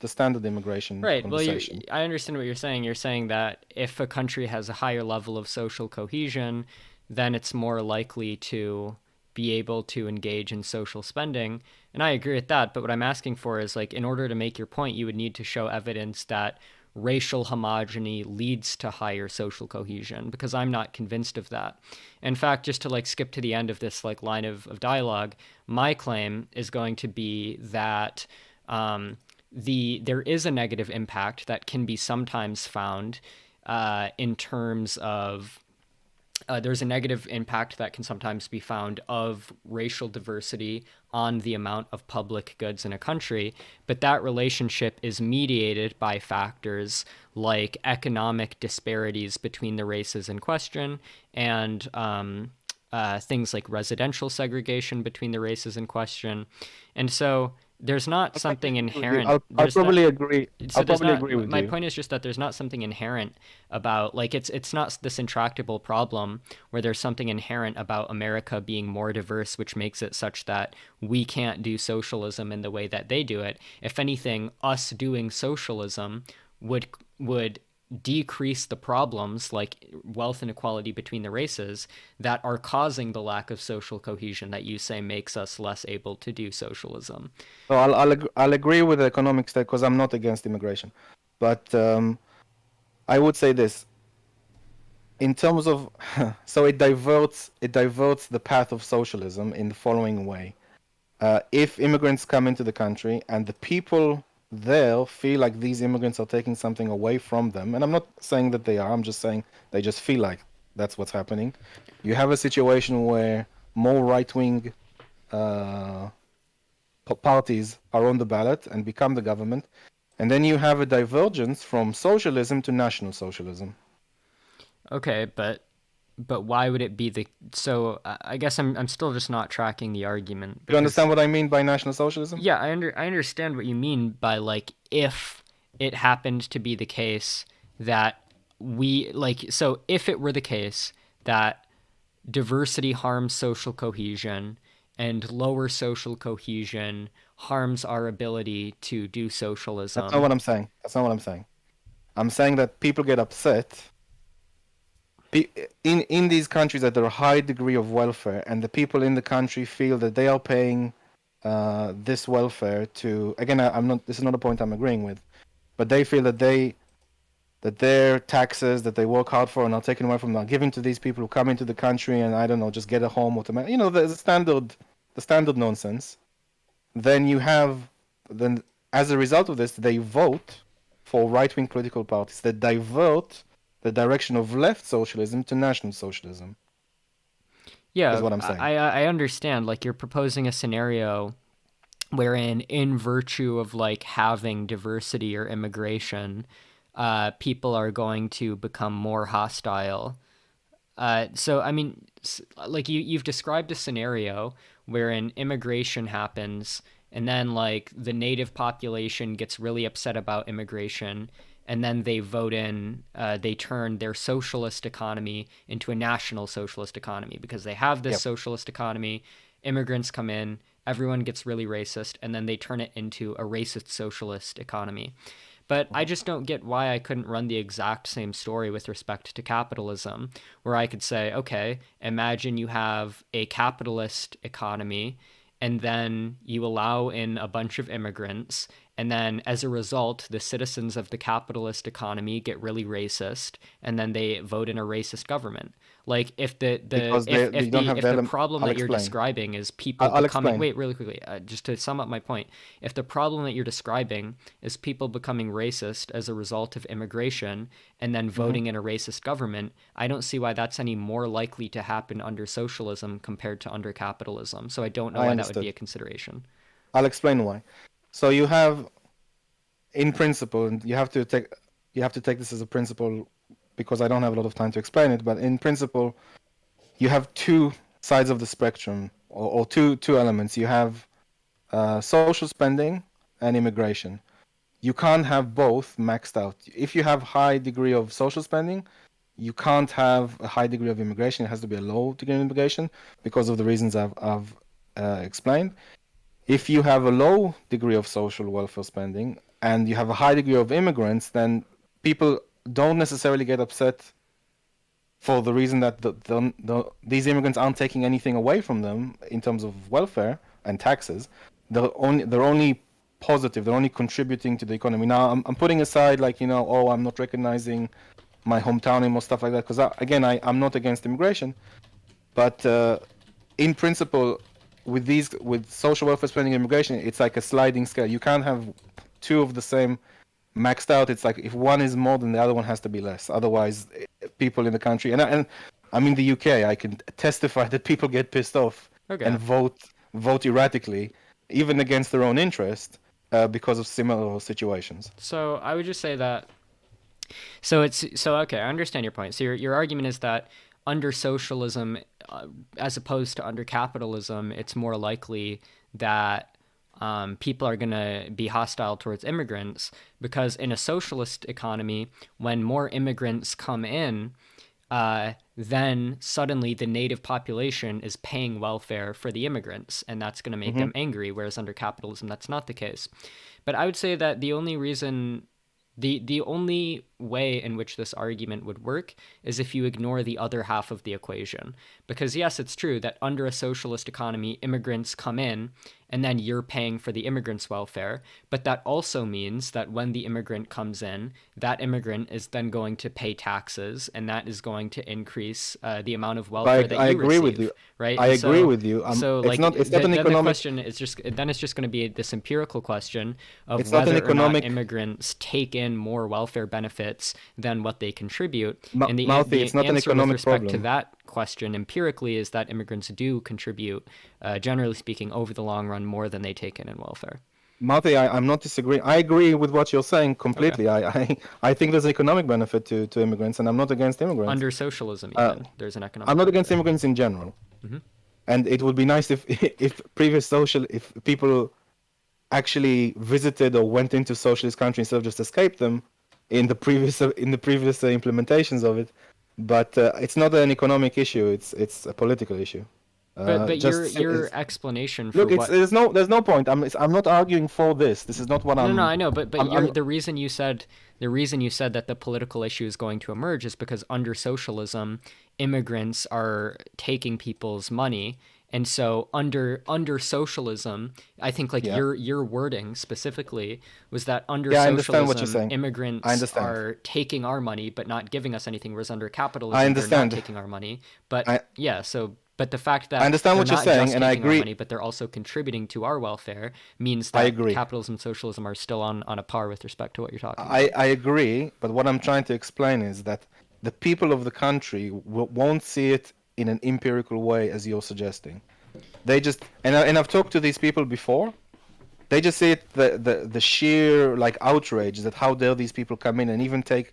standard immigration Right. Well, conversation. I understand what you're saying. You're saying that if a country has a higher level of social cohesion, then it's more likely to be able to engage in social spending. And I agree with that. But what I'm asking for is like, in order to make your point, you would need to show evidence that racial homogeny leads to higher social cohesion, because I'm not convinced of that. In fact, just to like skip to the end of this like line of dialogue, my claim is going to be that there is a negative impact that can be sometimes found in terms of there's a negative impact that can sometimes be found of racial diversity on the amount of public goods in a country, but that relationship is mediated by factors like economic disparities between the races in question and things like residential segregation between the races in question. And so there's not I'll something technically agree with you. inherent. I'll There's not probably agree. so I'll there's probably not agree with my you. point is just that there's not something inherent about like it's not this intractable problem where there's something inherent about America being more diverse which makes it such that we can't do socialism in the way that they do it. If anything, us doing socialism would decrease the problems like wealth inequality between the races that are causing the lack of social cohesion that you say makes us less able to do socialism. So I'll agree with the economic state because I'm not against immigration, but I would say this in terms of so it diverts the path of socialism in the following way. If immigrants come into the country and the people there feel like these immigrants are taking something away from them, and I'm not saying that they are, I'm just saying they just feel like that's what's happening. You have a situation where more right-wing uh, parties are on the ballot and become the government, and then you have a divergence from socialism to national socialism. Okay, but why would it be the so I guess I'm still just not tracking the argument Do you because understand what I mean by national socialism? yeah, I understand what you mean by like if it happened to be the case that we like so if it were the case that diversity harms social cohesion and lower social cohesion harms our ability to do That's not socialism. what I'm saying. That's not what I'm saying. I'm saying that people get upset in these countries that there are a high degree of welfare, and the people in the country feel that they are paying this welfare to. Again, I'm not. This is not a point I'm agreeing with, but they feel that their taxes that they work hard for are not taken away from them, are given to these people who come into the country and I don't know, just get a home automatically. The standard nonsense. Then you have then as a result of this, they vote for right-wing political parties that divert the direction of left socialism to national socialism, is Yeah, what I'm saying. I understand like you're proposing a scenario wherein in virtue of like having diversity or immigration, people are going to become more hostile. So I mean, like you've described a scenario wherein immigration happens, and then like the native population gets really upset about immigration, and then they turn their socialist economy into a national socialist economy because they have this Yep. socialist economy. Immigrants come in, everyone gets really racist, and then they turn it into a racist socialist economy. But I just don't get why I couldn't run the exact same story with respect to capitalism, where I could say, okay, imagine you have a capitalist economy and then you allow in a bunch of immigrants, and then as a result the citizens of the capitalist economy get really racist, and then they vote in a racist government. Like if because they don't have the the problem I'll that you're explain. describing is people I'll becoming, explain. wait, really quickly, just to sum up my point, if the problem that you're describing is people becoming racist as a result of immigration and then Hmm. voting in a racist government, I don't see why that's any more likely to happen under socialism compared to under capitalism. So I don't know I why that would be understood. a consideration. I'll explain why. So you have, in principle, and you have to take this as a principle because I don't have a lot of time to explain it. But in principle, you have two sides of the spectrum, or two elements. You have social spending and immigration. You can't have both maxed out. If you have high degree of social spending, you can't have a high degree of immigration. It has to be a low degree of immigration because of the reasons I've explained. If you have a low degree of social welfare spending and you have a high degree of immigrants, then people don't necessarily get upset for the reason that these immigrants aren't taking anything away from them in terms of welfare and taxes. They're only positive. They're only contributing to the economy. Now, I'm putting aside like oh, I'm not recognizing my hometown anymore, stuff like that. Because again, I'm not against immigration, but in principle, with social welfare spending and immigration, it's like a sliding scale. You can't have two of the same maxed out. It's like if one is more, then the other one has to be less. Otherwise, people in the country, and I'm in the UK, I can testify that people get pissed off Okay. and vote erratically, even against their own interest, because of similar situations. So I would just say that, so okay, I understand your point. So your argument is that under socialism, as opposed to under capitalism, it's more likely that people are going to be hostile towards immigrants because in a socialist economy, when more immigrants come in, then suddenly the native population is paying welfare for the immigrants, and that's going to make Hmm. them angry, whereas under capitalism, that's not the case. But I would say that the only way in which this argument would work is if you ignore the other half of the equation. Because yes, it's true that under a socialist economy, immigrants come in and then you're paying for the immigrants' welfare. But that also means that when the immigrant comes in, that immigrant is then going to pay taxes, and that is going to increase the amount of welfare But that I you agree with receive, you. right? I And agree so with you. so It's like not. It's not an then the economic. question is just then it's just going to be this empirical question of It's not an whether or not economic. immigrants take in more welfare benefits than what they contribute. And Mouthy. It's the not an answer with economic respect to problem. that question empirically is that immigrants do contribute, generally speaking, over the long run more than they take in welfare. Marty, I'm not disagreeing. I agree with what you're saying Okay. completely. I think there's an economic benefit to immigrants, and I'm not against immigrants. Under socialism, Uh, even there's an I'm economic not against benefit. immigrants in general. Hmm. And it would be nice if if people actually visited or went into socialist countries instead of just escaped them in the previous implementations of it. But it's not an economic issue. It's a political issue. But Just your explanation for look, it's what there's no point. I'm not arguing for this. This is not what no, I'm. I know, but I'm the reason you said that the political issue is going to emerge is because under socialism, immigrants are taking people's money, and so under socialism, I think like Yeah. your wording specifically was that under Yeah, I understand what you're socialism, saying. I immigrants understand. are taking our money but not giving us anything, whereas under I capitalism, they're not understand. taking our money. But I yeah, so but the fact I that understand they're what you're not saying, just and I taking our agree. money, but they're also contributing to our welfare means I that agree. capitalism and socialism are still on a par with respect to what you're talking I, about. I agree, but what I'm trying to explain is that the people of the country won't see it in an empirical way as you're suggesting. They just and I've talked to these people before. They just see it the sheer like outrage that how dare these people come in and even take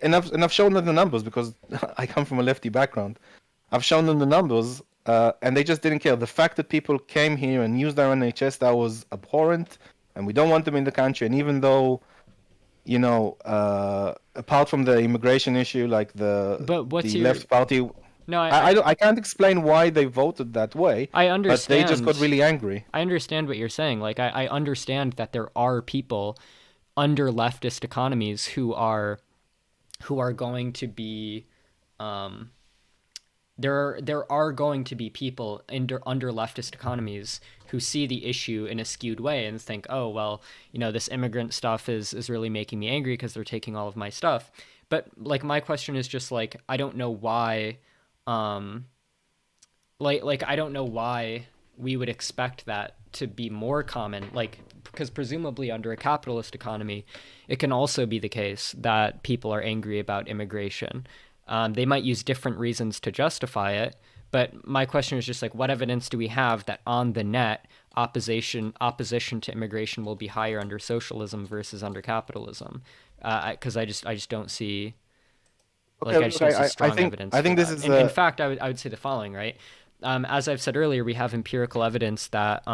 and I've shown them the numbers because I come from a lefty background. I've shown them the numbers, and they just didn't care. The fact that people came here and used our NHS, that was abhorrent, and we don't want them in the country. And even though, apart from the immigration issue, like But what's the your left party, no? I can't explain why they voted that way, I but they just got understand. really angry. I understand what you're saying. Like I understand that there are people under leftist economies who are going to be there are going to be people under leftist economies who see the issue in a skewed way and think, oh well, this immigrant stuff is really making me angry because they're taking all of my stuff. But like my question is just like, I don't know why I don't know why we would expect that to be more common, like, because presumably under a capitalist economy it can also be the case that people are angry about immigration. They might use different reasons to justify it, but my question is just like, what evidence do we have that on the net opposition to immigration will be higher under socialism versus under capitalism? Because I just don't see, Okay, like, I just don't see strong think evidence for this that. is In fact, I would say the following, right? As I've said earlier, we have empirical evidence that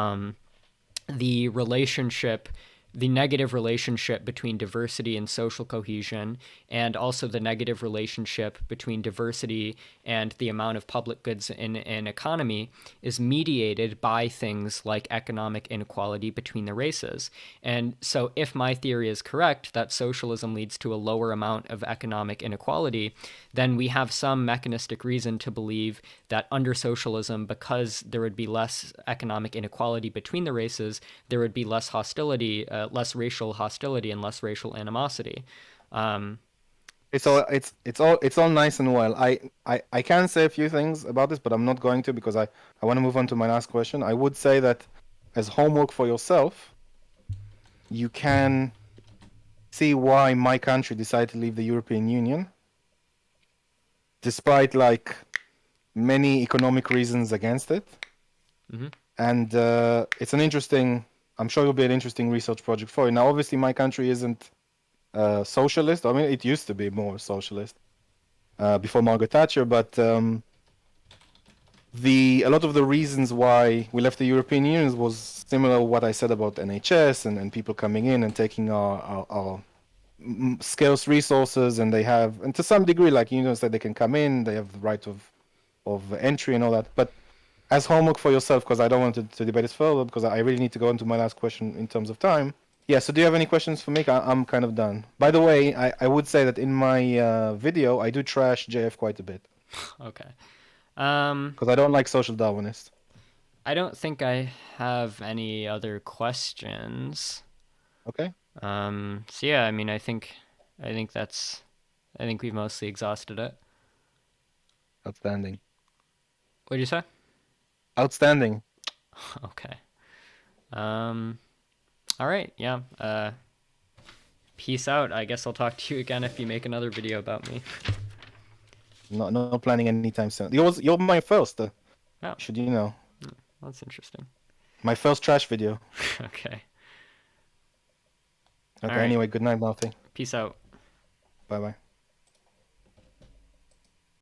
the relationship, the negative relationship between diversity and social cohesion, and also the negative relationship between diversity and the amount of public goods in an economy, is mediated by things like economic inequality between the races. And so if my theory is correct, that socialism leads to a lower amount of economic inequality, then we have some mechanistic reason to believe that under socialism, because there would be less economic inequality between the races, there would be less hostility, less racial hostility, and less racial animosity. it's all nice and well. I can say a few things about this, but I'm not going to, because I want to move on to my last question. I would say that as homework for yourself, you can see why my country decided to leave the European Union, despite like many economic reasons against it. Mm-hmm. And it's an interesting, I'm sure it'll be an interesting research project for you. Now, obviously, my country isn't socialist. I mean, it used to be more socialist before Margaret Thatcher, but a lot of the reasons why we left the European Union was similar to what I said about NHS and people coming in and taking our scarce resources, and they have, and to some degree, like said, they can come in, they have the right of entry and all that. But as homework for yourself, because I don't want to debate this further, because I really need to go on to my last question in terms of time. Yeah, so do you have any questions for me? I'm kind of done. By the way, I would say that in my video, I do trash JF quite a bit. Okay. Because I don't like social Darwinists. I don't think I have any other questions. Okay. So yeah, I mean, I think we've mostly exhausted it. Outstanding. What did you say? Outstanding. Okay. All right. Yeah. Peace out. I guess I'll talk to you again if you make another video about me. No planning anytime soon. You're my first. Oh. Should you know? That's interesting. My first trash video. Okay. Okay. Right. Anyway, good night, Marty. Peace out. Bye bye.